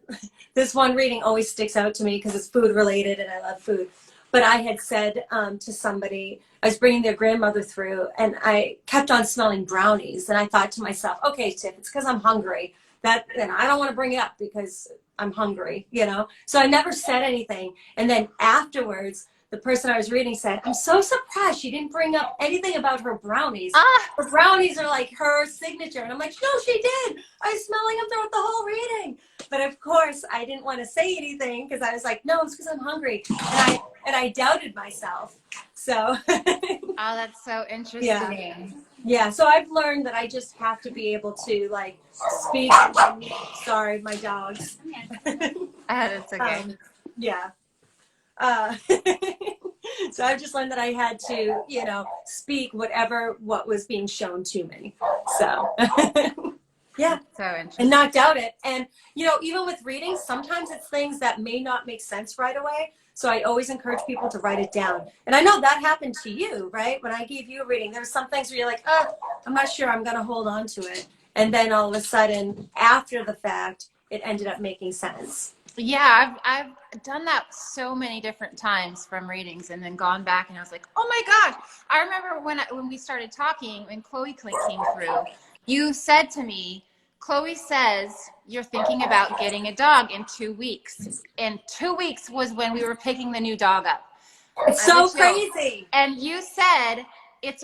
this one reading always sticks out to me because it's food related and I love food. But I had said to somebody, I was bringing their grandmother through, and I kept on smelling brownies. And I thought to myself, okay, Tiff, it's because I'm hungry. And I don't want to bring it up because I'm hungry, So I never said anything. And then afterwards, the person I was reading said, I'm so surprised she didn't bring up anything about her brownies. Her brownies are like her signature. And I'm like, no, she did. I was smelling them throughout the whole reading. But of course, I didn't want to say anything because I was like, no, it's because I'm hungry. And I doubted myself. So. Oh, that's so interesting. Yeah. So I've learned that I just have to be able to like speak. Sorry, my dogs. That's okay. Yeah. So I've just learned that I had to, speak what was being shown to me. So, yeah. So interesting. And not doubt it. And, even with readings, sometimes it's things that may not make sense right away. So I always encourage people to write it down. And I know that happened to you, right? When I gave you a reading, there were some things where you're like, I'm not sure I'm going to hold on to it. And then all of a sudden, after the fact, it ended up making sense. Yeah, I've done that so many different times from readings, and then gone back and I was like, oh my gosh. I remember when we started talking, when Chloe came through, you said to me, Chloe says you're thinking about getting a dog in 2 weeks. And 2 weeks was when we were picking the new dog up. It's so crazy. And you said it's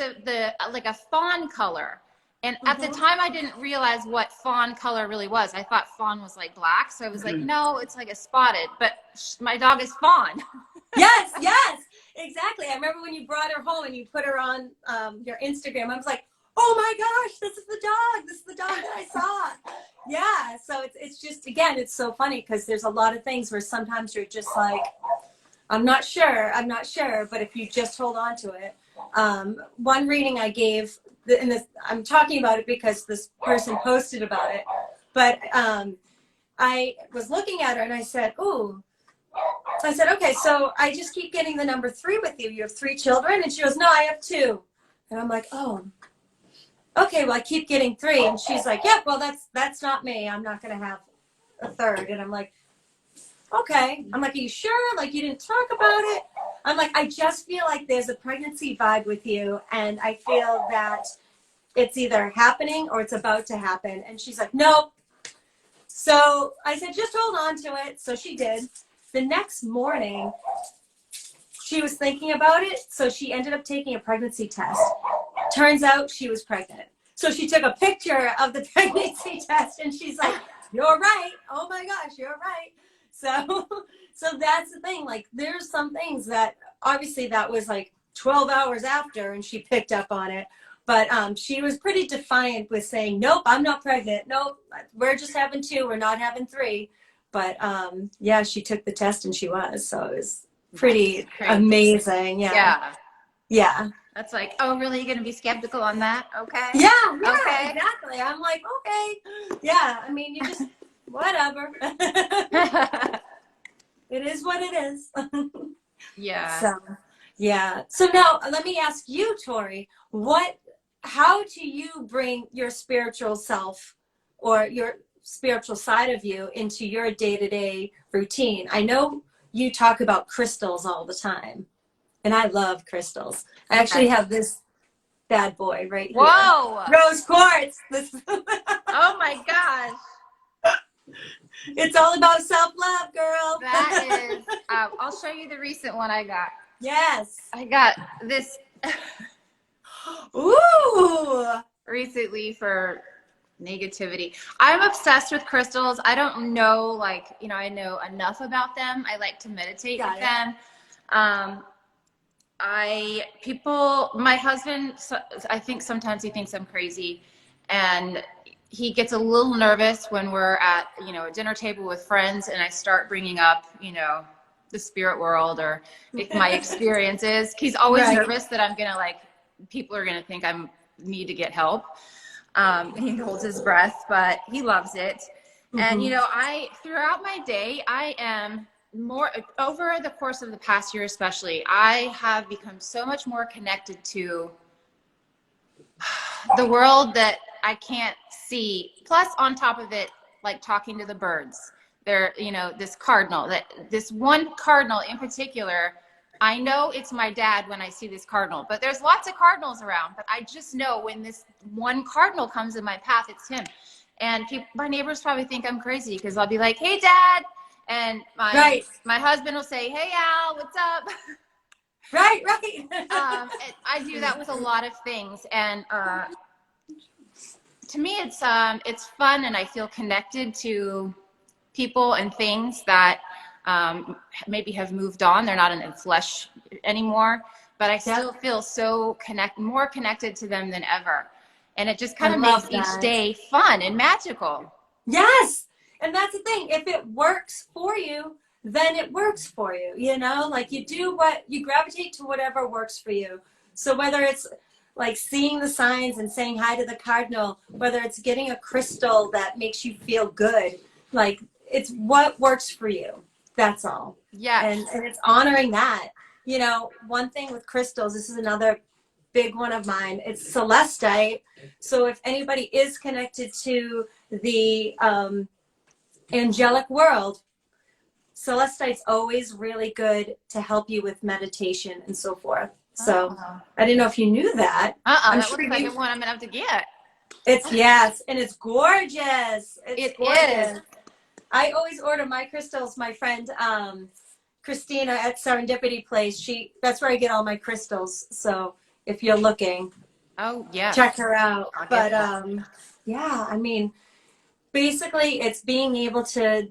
like a fawn color. And at the time, I didn't realize what fawn color really was. I thought fawn was like black. So I was like, no, it's like a spotted. But my dog is fawn. Yes, yes, exactly. I remember when you brought her home and you put her on your Instagram. I was like, oh my gosh, this is the dog. This is the dog that I saw. Yeah, so it's just, again, it's so funny because there's a lot of things where sometimes you're just like, I'm not sure, but if you just hold on to it. One reading I gave, and I'm talking about it because this person posted about it, but I was looking at her and I said, ooh, okay, so I just keep getting the number 3 with you. You have 3 children? And she goes, no, I have 2. And I'm like, oh, okay, well, I keep getting 3. And she's like, yeah, well, that's not me. I'm not going to have a 3rd. And I'm like, okay. I'm like, are you sure? Like, you didn't talk about it? I'm like, I just feel like there's a pregnancy vibe with you, and I feel that it's either happening or it's about to happen. And she's like, nope. So I said, just hold on to it. So she did. The next morning, she was thinking about it, so she ended up taking a pregnancy test. Turns out she was pregnant. So she took a picture of the pregnancy test, and she's like, you're right. Oh my gosh, you're right. So that's the thing. Like, there's some things that obviously that was like 12 hours after, and she picked up on it. But she was pretty defiant with saying, nope, I'm not pregnant. Nope, we're just having 2. We're not having 3. But yeah, she took the test and she was. So it was pretty amazing. Yeah. Yeah. That's like, oh, really? You're going to be skeptical on that? Okay. Yeah, okay. Exactly. I'm like, okay. Yeah, I mean, you just, whatever. It is what it is. Yeah. So, yeah. So now let me ask you, Tori, how do you bring your spiritual self or your spiritual side of you into your day-to-day routine? I know you talk about crystals all the time, and I love crystals. I actually have this bad boy right here. Whoa! Rose quartz. Oh my gosh. It's all about self-love, girl. That is, I'll show you the recent one I got. Yes. I got this Ooh. recently for negativity. I'm obsessed with crystals. I don't know, like, I know enough about them. I like to meditate with them. My husband, I think sometimes he thinks I'm crazy, and he gets a little nervous when we're at, a dinner table with friends and I start bringing up, the spirit world or my experiences. He's always nervous that I'm going to people are going to think I need to get help. He holds his breath, but he loves it. And, throughout my day, I am more, over the course of the past year especially, I have become so much more connected to the world that I can't see. Plus, on top of it, like talking to the birds. This one cardinal in particular, I know it's my dad when I see this cardinal, but there's lots of cardinals around, but I just know when this one cardinal comes in my path, it's him. And my neighbors probably think I'm crazy because I'll be like, hey, Dad. And my husband will say, hey, Al, what's up? Right. I do that with a lot of things. And to me, it's fun, and I feel connected to people and things that maybe have moved on. They're not in the flesh anymore, but I still feel so more connected to them than ever. And it just kind of makes each day fun and magical. Yes. And that's the thing. If it works for you, then it works for you. Like you gravitate to whatever works for you. So whether it's like seeing the signs and saying hi to the cardinal, whether it's getting a crystal that makes you feel good, like it's what works for you. That's all. Yeah. And it's honoring that. One thing with crystals, this is another big one of mine. It's celestite. So if anybody is connected to the angelic world, celestite's always really good to help you with meditation and so forth. So I didn't know if you knew that. I'm That sure looks like one I'm gonna have to get. It's yes, and it's gorgeous. It's gorgeous. Is. I always order my crystals. My friend Christina at Serendipity Place. That's where I get all my crystals. So if you're looking, Oh yeah, check her out. I'll But get that. yeah, I mean, basically, it's being able to,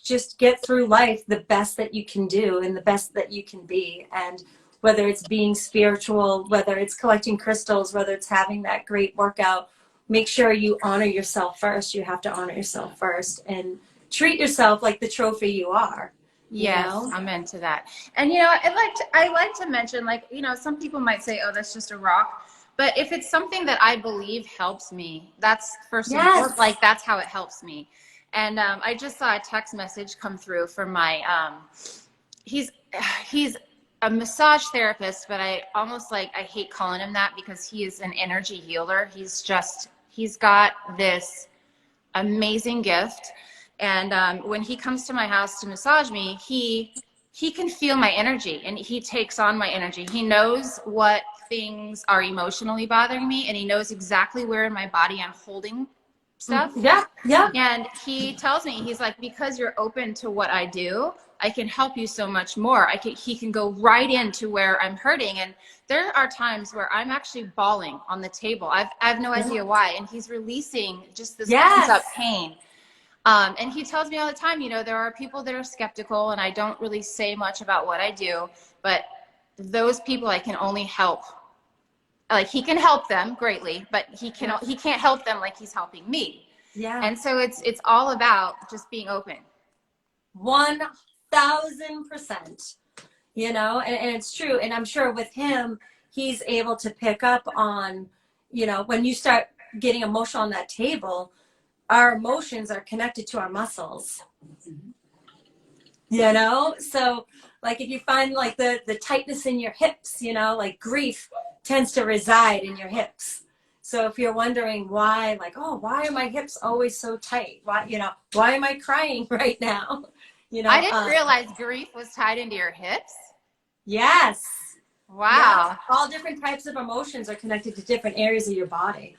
just get through life the best that you can do and the best that you can be. And whether it's being spiritual, whether it's collecting crystals, whether it's having that great workout, make sure you honor yourself first. You have to honor yourself first and treat yourself like the trophy you are. Yes, I'm into that. And I like to mention, like, some people might say, oh, that's just a rock. But if it's something that I believe helps me, that's first and foremost, like, that's how it helps me. And I just saw a text message come through from my, he's a massage therapist, but I hate calling him that because he is an energy healer. He's got this amazing gift. And when he comes to my house to massage me, he can feel my energy and he takes on my energy. He knows what things are emotionally bothering me, and he knows exactly where in my body I'm holding stuff. Yeah. And he tells me, he's like, because you're open to what I do, I can help you so much more. He can go right into where I'm hurting. And there are times where I'm actually bawling on the table. I have no idea why. And he's releasing just this pent up pain. And he tells me all the time, there are people that are skeptical and I don't really say much about what I do, but those people I can only help. Like, he can help them greatly, but he can't help them like he's helping me. Yeah. And so it's all about just being open. 1000%, and it's true. And I'm sure with him, he's able to pick up on, when you start getting emotional on that table, our emotions are connected to our muscles, so like if you find like the tightness in your hips, like grief tends to reside in your hips. So if you're wondering why, like, oh, why are my hips always so tight? Why am I crying right now? I didn't realize grief was tied into your hips. Yes. Wow. Yes. All different types of emotions are connected to different areas of your body.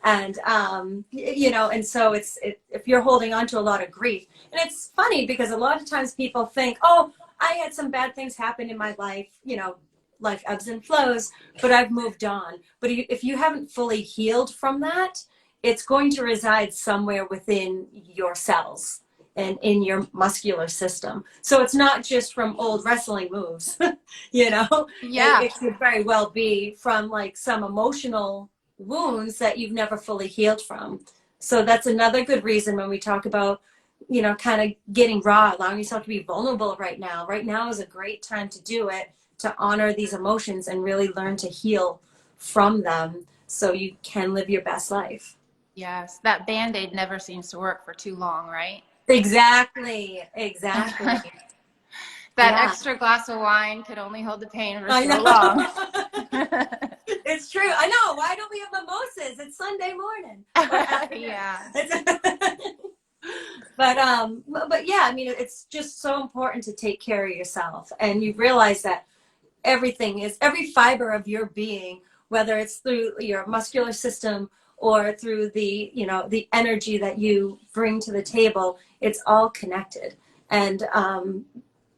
And, and so if you're holding on to a lot of grief, and it's funny because a lot of times people think, oh, I had some bad things happen in my life, life ebbs and flows, but I've moved on. But if you haven't fully healed from that, it's going to reside somewhere within your cells and in your muscular system. So it's not just from old wrestling moves, Yeah. It could very well be from like some emotional wounds that you've never fully healed from. So that's another good reason when we talk about, kind of getting raw, allowing yourself to be vulnerable right now. Right now is a great time to do it, to honor these emotions and really learn to heal from them so you can live your best life. Yes. That Band-Aid never seems to work for too long, right? Exactly. That extra glass of wine could only hold the pain for so long. It's true. I know. Why don't we have mimosas? It's Sunday morning. Yeah. But yeah, I mean, it's just so important to take care of yourself, and you realize that every fiber of your being, whether it's through your muscular system or through the the energy that you bring to the table, it's all connected. And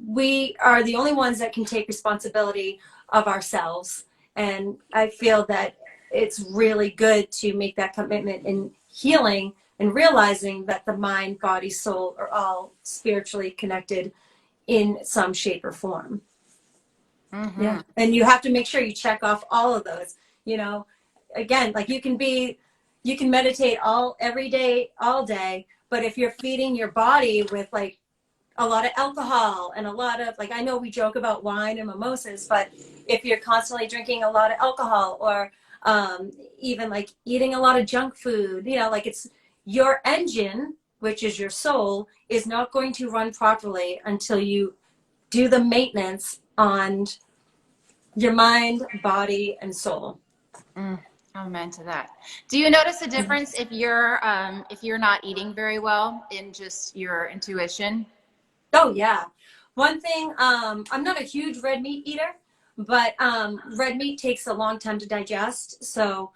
we are the only ones that can take responsibility of ourselves. And I feel that it's really good to make that commitment in healing and realizing that the mind, body, soul are all spiritually connected in some shape or form. Mm-hmm. Yeah. And you have to make sure you check off all of those. Again, like you can meditate every day, all day, but if you're feeding your body with like a lot of alcohol and a lot of, like, I know we joke about wine and mimosas, but if you're constantly drinking a lot of alcohol or even like eating a lot of junk food, like it's your engine, which is your soul, is not going to run properly until you do the maintenance on your mind, body, and soul. Amen to that. Do you notice a difference if you're not eating very well in just your intuition? Oh yeah. One thing, I'm not a huge red meat eater, but red meat takes a long time to digest. So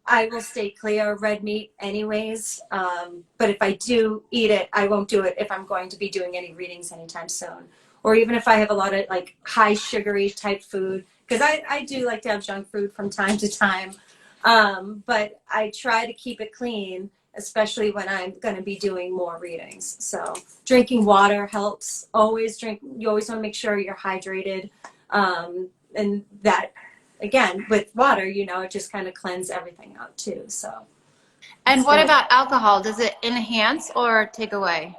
I will stay clear of red meat anyways. But if I do eat it, I won't do it if I'm going to be doing any readings anytime soon. Or even if I have a lot of like high sugary type food, because I do like to have junk food from time to time. But I try to keep it clean, especially when I'm going to be doing more readings. So drinking water helps. Always drink. You always want to make sure you're hydrated. And that, again, with water, you know, it just kind of cleanses everything out too. So. And It's what good. about alcohol? Does it enhance or take away?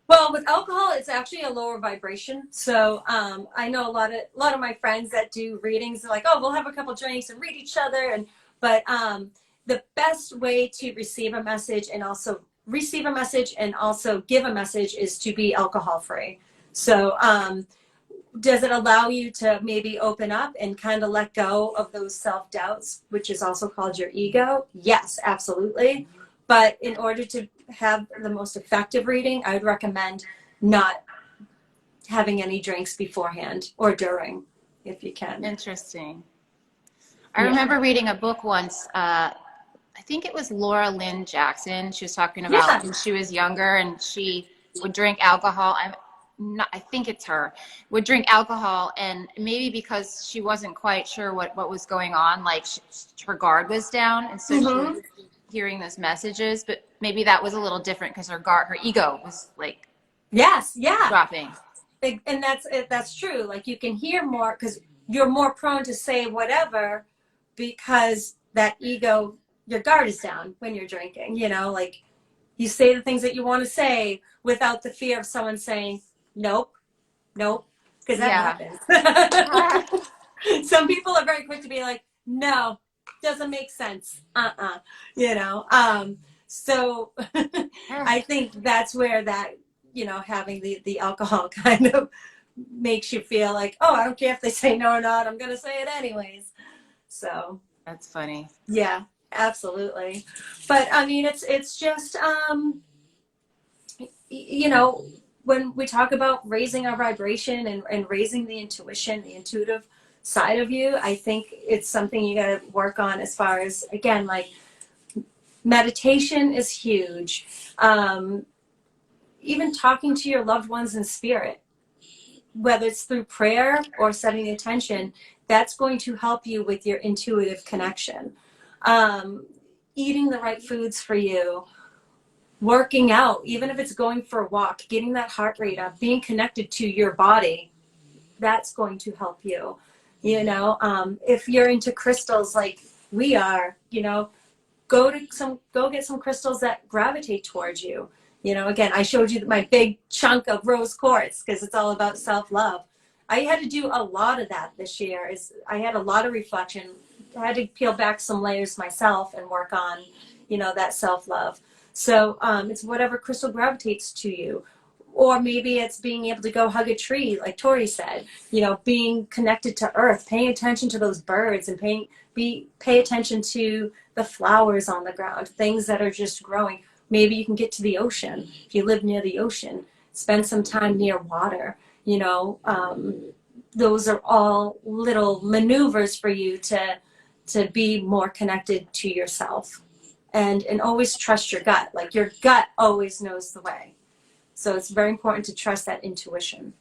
Well, with alcohol, it's actually a lower vibration. So I know a lot of my friends that do readings. They're like, "Oh, we'll have a couple drinks and read each other." But the best way to receive a message and also give a message is to be alcohol free. So does it allow you to maybe open up and kind of let go of those self doubts, which is also called your ego? Yes, absolutely. But in order to have the most effective reading, I would recommend not having any drinks beforehand or during, if you can. Interesting. I Yeah. remember reading a book once. I think it was Laura Lynn Jackson. She was talking about Yeah. when she was younger and she would drink alcohol. I think it's her, would drink alcohol, and maybe because she wasn't quite sure what was going on, like her guard was down, and so she Mm-hmm. was hearing those messages, but maybe that was a little different because her ego was like Yes. Yeah. dropping. And that's true. Like you can hear more because you're more prone to say whatever because that ego, your guard is down when you're drinking. You know, like you say the things that you want to say without the fear of someone saying nope, nope, because that Yeah. happens. Some people are very quick to be like, no, doesn't make sense. You know. So I think that's where that, you know, having the alcohol kind of makes you feel like, oh, I don't care if they say no or not, I'm gonna say it anyways. So That's funny. yeah, absolutely. But I mean, it's just you know, when we talk about raising our vibration and raising the intuition, the intuitive side of you, I think it's something you got to work on as far as, again, like meditation is huge. Even talking to your loved ones in spirit, whether it's through prayer or setting intention, that's going to help you with your intuitive connection. Eating the right foods for you, working out, even if it's going for a walk, getting that heart rate up, being connected to your body, that's going to help you. You know, if you're into crystals like we are, you know, go get some crystals that gravitate towards you. You know, again, I showed you my big chunk of rose quartz because it's all about self-love. I had to do a lot of that this year. I had a lot of reflection. I had to peel back some layers myself and work on, you know, that self-love. So it's whatever crystal gravitates to you. Or maybe it's being able to go hug a tree, like Tori said, you know, being connected to earth, paying attention to those birds and pay attention to the flowers on the ground, things that are just growing. Maybe you can get to the ocean. If you live near the ocean, spend some time near water. You know, those are all little maneuvers for you to be more connected to yourself, and always trust your gut. Like your gut always knows the way. So it's very important to trust that intuition.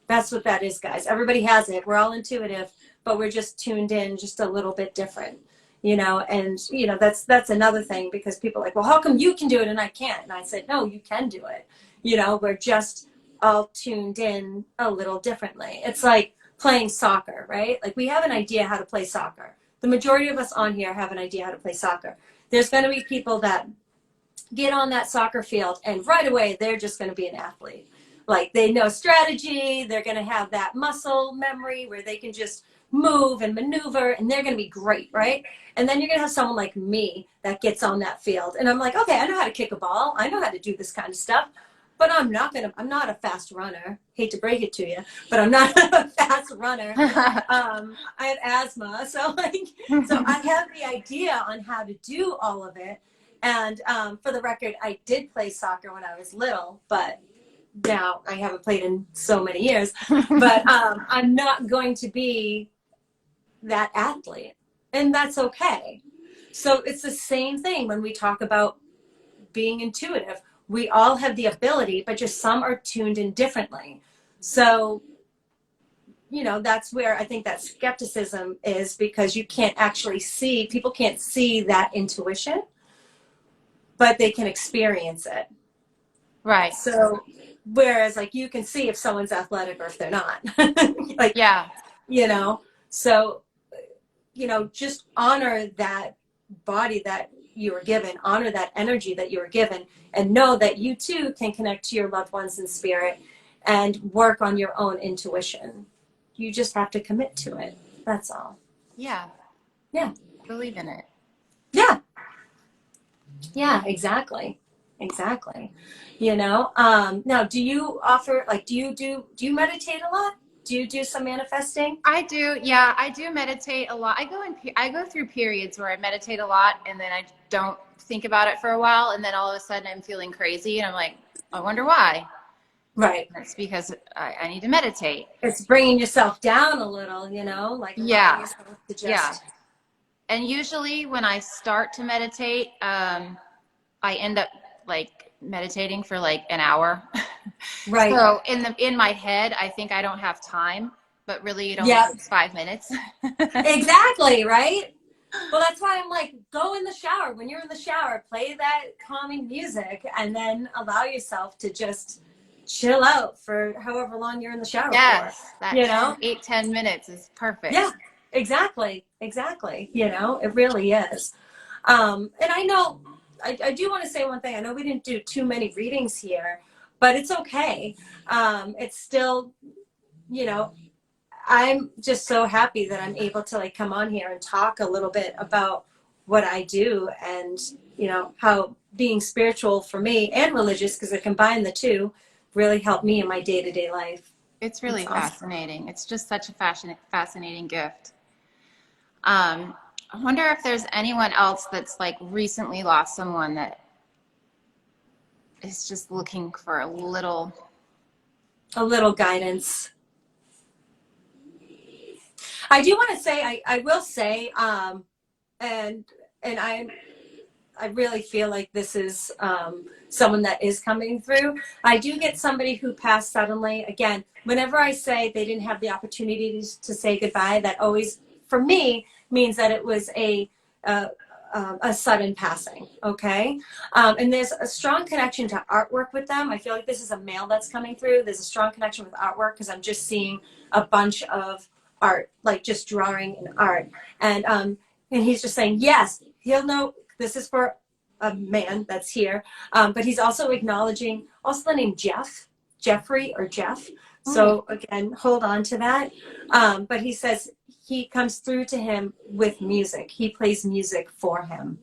That's what that is, guys. Everybody has it. We're all intuitive, but we're just tuned in just a little bit different, you know. And you know, that's another thing, because people are like, well, how come you can do it and I can't? And I said, no, you can do it. You know, we're just all tuned in a little differently. It's like playing soccer, right? Like we have an idea how to play soccer. The majority of us on here have an idea how to play soccer. There's going to be people that get on that soccer field and right away they're just going to be an athlete. Like they know strategy, they're going to have that muscle memory where they can just move and maneuver, and they're going to be great, right? And then you're going to have someone like me that gets on that field and I'm like, okay, I know how to kick a ball, I know how to do this kind of stuff, but I'm not a fast runner. Hate to break it to you, but I'm not a fast runner. I have asthma, so I have the idea on how to do all of it. And for the record, I did play soccer when I was little, but now I haven't played in so many years. But I'm not going to be that athlete, and that's okay. So it's the same thing when we talk about being intuitive. We all have the ability, but just some are tuned in differently. So, that's where I think that skepticism is, because you can't actually see, people can't see that intuition, but they can experience it. Right. So, whereas like you can see if someone's athletic or if they're not. Like, Yeah. So, just honor that body that you were given, honor that energy that you were given, and know that you too can connect to your loved ones in spirit and work on your own intuition. You just have to commit to it. That's all. Yeah. Yeah. Believe in it. Yeah. Yeah, exactly. Exactly. Now, do you offer, like, do you meditate a lot? Do you do some manifesting? I do. Yeah, I do meditate a lot. I go through periods where I meditate a lot, and then I don't think about it for a while, and then all of a sudden I'm feeling crazy, and I'm like, I wonder why. Right. It's because I need to meditate. It's bringing yourself down a little, like allowing yourself to just. Yeah. And usually when I start to meditate, I end up like meditating for like an hour. Right. So in my head, I think I don't have time, but really it only takes 5 minutes. Exactly, right? Well, that's why I'm like, go in the shower. When you're in the shower, play that calming music, and then allow yourself to just chill out for however long you're in the shower Yes, for. that 8-10 minutes is perfect. Yeah, exactly. It really is. And I know, I do want to say one thing. I know we didn't do too many readings here, but it's okay. It's still, I'm just so happy that I'm able to like come on here and talk a little bit about what I do, and how being spiritual for me and religious, because I combine the two, really helped me in my day-to-day life. It's really fascinating. It's just such a fascinating gift. I wonder if there's anyone else that's like recently lost someone that is just looking for a little guidance. I do want to say, I will say, and I really feel like this is someone that is coming through. I do get somebody who passed suddenly. Again, whenever I say they didn't have the opportunity to say goodbye, that always, for me, means that it was a sudden passing, okay? And there's a strong connection to artwork with them. I feel like this is a male that's coming through. There's a strong connection with artwork, because I'm just seeing a bunch of art, like just drawing and art. And he's just saying, yes, he'll know this is for a man that's here. But he's also acknowledging also the name Jeffrey or Jeff. So again, hold on to that. But he says he comes through to him with music. He plays music for him.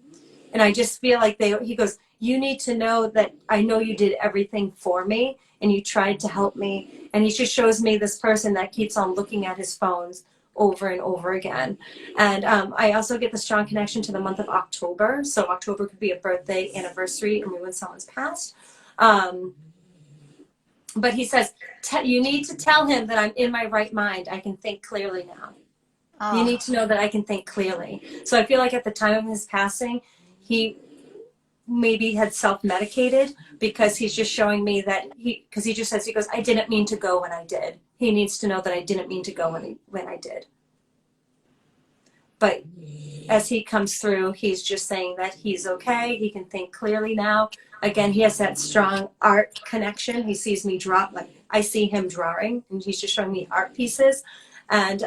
And I just feel like he goes, you need to know that I know you did everything for me and you tried to help me. And he just shows me this person that keeps on looking at his phones over and over again. And I also get the strong connection to the month of October. So October could be a birthday, anniversary, or when someone's passed. But he says, you need to tell him that I'm in my right mind. I can think clearly now. You need to know that I can think clearly. So I feel like at the time of his passing, he maybe had self-medicated, because he's just showing me that because he just says, he goes, I didn't mean to go when I did. He needs to know that I didn't mean to go when I did. But as he comes through, he's just saying that he's okay. He can think clearly now. Again, he has that strong art connection. He sees me draw, like I see him drawing, and he's just showing me art pieces. And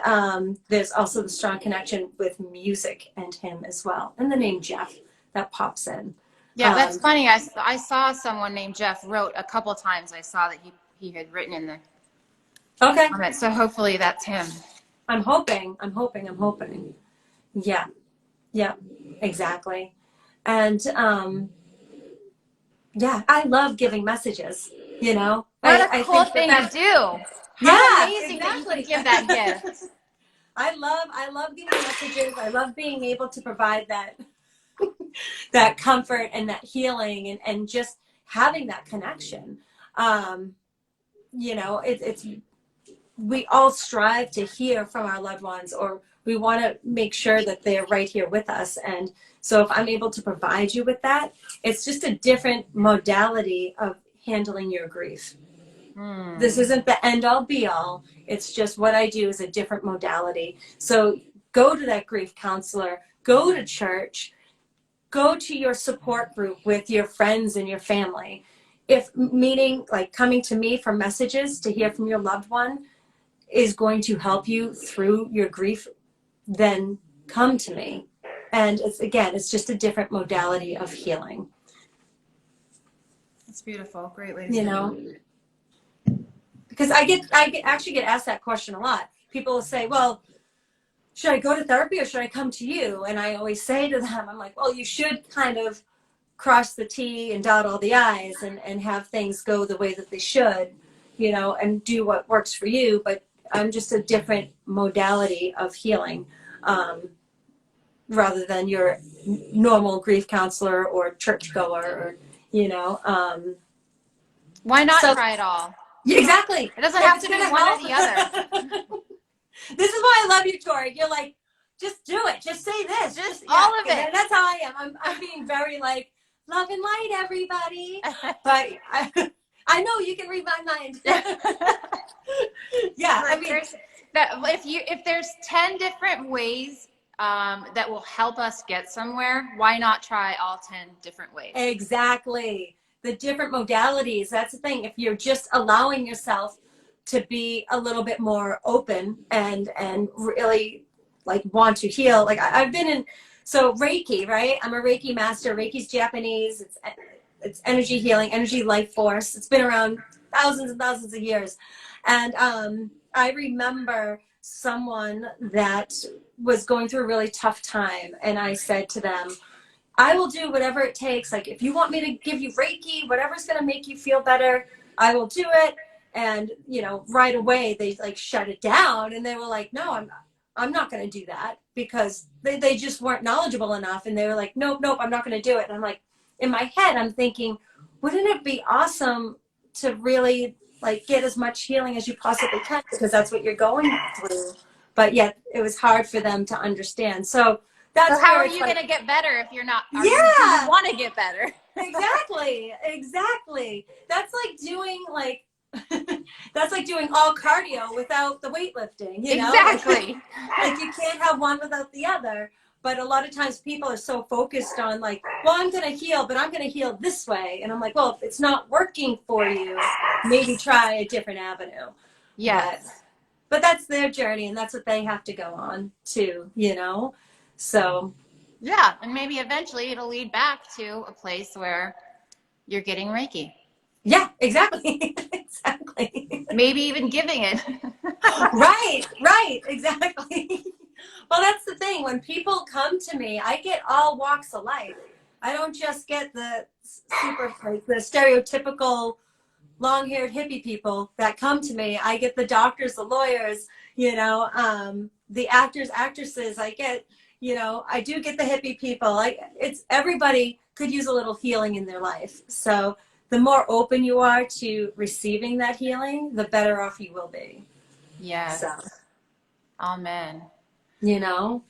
there's also the strong connection with music and him as well. And the name Jeff that pops in. Yeah, that's funny. I saw someone named Jeff wrote a couple times. I saw that he had written in the comment. So hopefully that's him. I'm hoping. Yeah, exactly. And yeah, I love giving messages. you know? What a I cool think thing to do. How yeah, amazing that you exactly. could give that gift. I love giving messages. I love being able to provide that comfort and that healing and just having that connection. You know, it's we all strive to hear from our loved ones, or we want to make sure that they're right here with us. And so if I'm able to provide you with that, it's just a different modality of handling your grief. This isn't the end all be all. It's just what I do is a different modality. So go to that grief counselor, go to church, go to your support group with your friends and your family. If meaning like coming to me for messages to hear from your loved one is going to help you through your grief, then come to me. And it's just a different modality of healing. That's beautiful. Great way to You know, because actually get asked that question a lot. People will say, well, should I go to therapy or should I come to you? And I always say to them, I'm like, well, you should kind of cross the T and dot all the I's and have things go the way that they should, you know, and do what works for you. But I'm just a different modality of healing, rather than your normal grief counselor or churchgoer, or, you know. Why not try it all? Exactly. It doesn't have to be one or the other. This is why I love you, Tori. You're like, just do it. Just say this. Just all of it. That's how I am. I'm being very like, love and light, everybody. But I know you can read my mind. Yeah. I mean, if there's 10 different ways that will help us get somewhere, why not try all 10 different ways? Exactly. The different modalities. That's the thing. If you're just allowing yourself to be a little bit more open and really like want to heal. Like I've been in, so Reiki, right? I'm a Reiki master. Reiki's Japanese. It's energy healing, energy life force. It's been around thousands and thousands of years. And I remember someone that was going through a really tough time. And I said to them, I will do whatever it takes. Like if you want me to give you Reiki, whatever's going to make you feel better, I will do it. And, you know, right away they like shut it down and they were like, no, I'm not going to do that, because they just weren't knowledgeable enough. And they were like, nope, I'm not going to do it. And I'm like, in my head, I'm thinking, wouldn't it be awesome to really like get as much healing as you possibly can, because that's what you're going through. But yet it was hard for them to understand. So that's how are you going to get better if you're not? You want to get better. Exactly. That's like doing all cardio without the weightlifting, you know? Exactly. Like you can't have one without the other. But a lot of times people are so focused on like, well, I'm going to heal, but I'm going to heal this way. And I'm like, well, if it's not working for you, maybe try a different avenue. Yes. But that's their journey, and that's what they have to go on too, you know? So. Yeah, and maybe eventually it'll lead back to a place where you're getting Reiki. Yeah, exactly. Exactly. Maybe even giving it. Right, exactly. Well, that's the thing. When people come to me, I get all walks of life. I don't just get the the stereotypical long-haired hippie people that come to me. I get the doctors, the lawyers, you know, the actors, actresses. I get, you know, I do get the hippie people. It's everybody could use a little healing in their life. So the more open you are to receiving that healing, the better off you will be. Yes. So, amen. You know?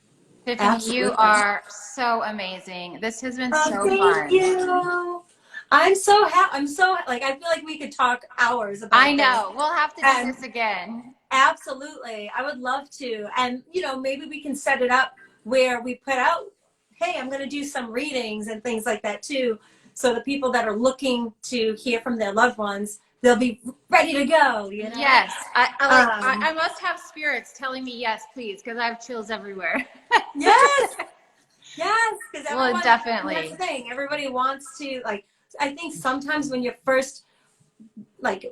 Tiffany, absolutely. You are so amazing. This has been so fun. Thank you. I'm so I feel like we could talk hours about I know. This. We'll have to do this again. Absolutely. I would love to. And, you know, maybe we can set it up where we put out, hey, I'm going to do some readings and things like that too. So the people that are looking to hear from their loved ones, they'll be ready to go, you know? Yes. I must have spirits telling me yes, please, because I have chills everywhere. Yes. Yes. Because definitely. That's the thing. Everybody wants to, like, I think sometimes when you're first, like,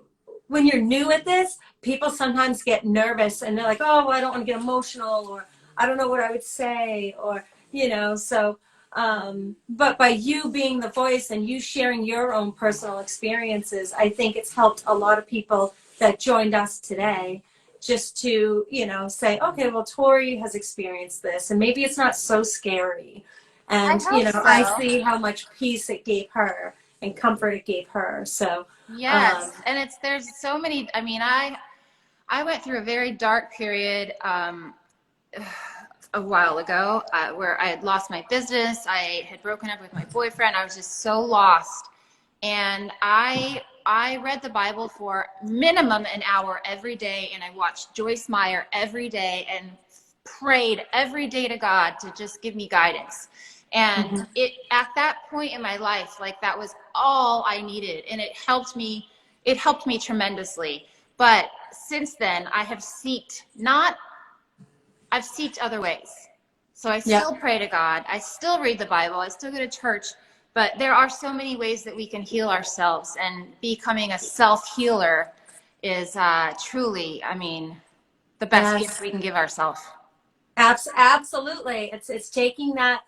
when you're new at this, people sometimes get nervous and they're like, oh, well, I don't want to get emotional, or I don't know what I would say, or, you know, so But by you being the voice and you sharing your own personal experiences, I think it's helped a lot of people that joined us today just to, you know, say, okay, well, Tori has experienced this and maybe it's not so scary. I And, you hope know, I so. see how much peace it gave her and comfort it gave her. So, Yes, and there's so many. I mean, I went through a very dark period a while ago where I had lost my business. I had broken up with my boyfriend. I was just so lost, and I read the Bible for minimum an hour every day, and I watched Joyce Meyer every day and prayed every day to God to just give me guidance. And mhm. it at that point in my life, like that was all I needed, and it helped me. It helped me tremendously. But since then, I've seeked other ways. So I Yeah. still pray to God. I still read the Bible. I still go to church. But there are so many ways that we can heal ourselves, and becoming a self-healer is truly, I mean, the best gift Yes. we can give ourselves. Absolutely. It's taking that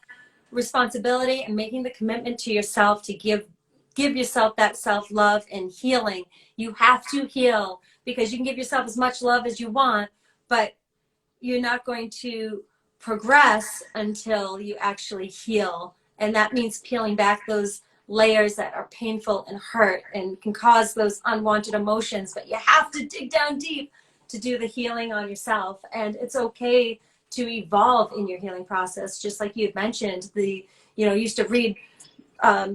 responsibility and making the commitment to yourself to give yourself that self-love and healing. You have to heal because you can give yourself as much love as you want, but you're not going to progress until you actually heal. And that means peeling back those layers that are painful and hurt and can cause those unwanted emotions. But you have to dig down deep to do the healing on yourself. And it's okay to evolve in your healing process. Just like you had mentioned, you used to read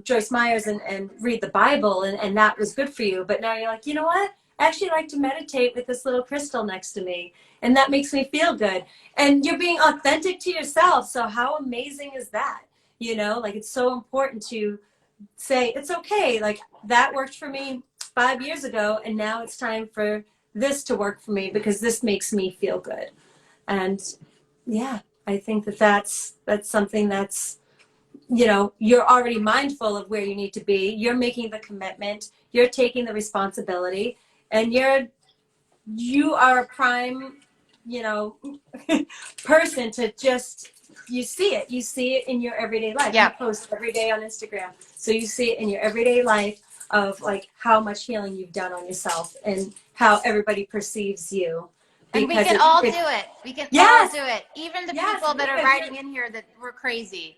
Joyce Myers and read the Bible, and that was good for you. But now you're like, you know what? I actually like to meditate with this little crystal next to me, and that makes me feel good. And you're being authentic to yourself. So how amazing is that? You know, like it's so important to say, it's okay. Like that worked for me 5 years ago, and now it's time for this to work for me because this makes me feel good. And yeah, I think that's something that's, you know, you're already mindful of where you need to be. You're making the commitment, you're taking the responsibility, and you are a prime, you know, person to just, you see it in your everyday life. You Yeah. post every day on Instagram, so you see it in your everyday life of like how much healing you've done on yourself and how everybody perceives you. And we Because can all do it. We can all yes, do it. Even the yes, people that are because writing in here that were crazy.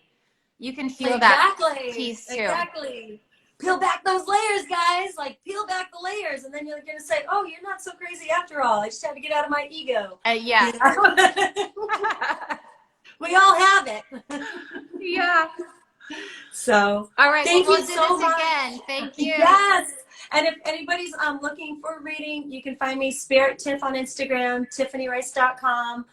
You can feel that exactly, peace too. exactly. Peel back those layers, guys. Like peel back the layers, and then you're gonna say, "Oh, you're not so crazy after all. I just had to get out of my ego." Yeah. You know? We all have it. Yeah. So, All right. Well, thank we'll you do so this much. again. Thank you. Yes. And if anybody's looking for a reading, you can find me Spirit Tiff on Instagram, TiffanyRice.com,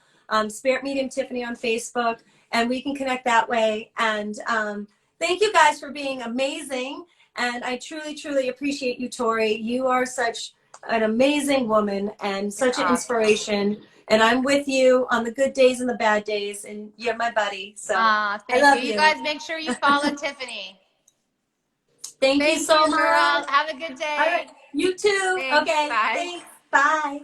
Spirit Medium Tiffany on Facebook, and we can connect that way. And thank you guys for being amazing. And I truly, truly appreciate you, Tori. You are such an amazing woman and such You're an awesome. inspiration. And I'm with you on the good days and the bad days. And you're my buddy. So I Thank you. love You you. guys make sure you follow Tiffany. Thank you Thank so you, much. girl. Have a good All right. day. You too. Thanks. Okay. Bye. Thanks. Bye.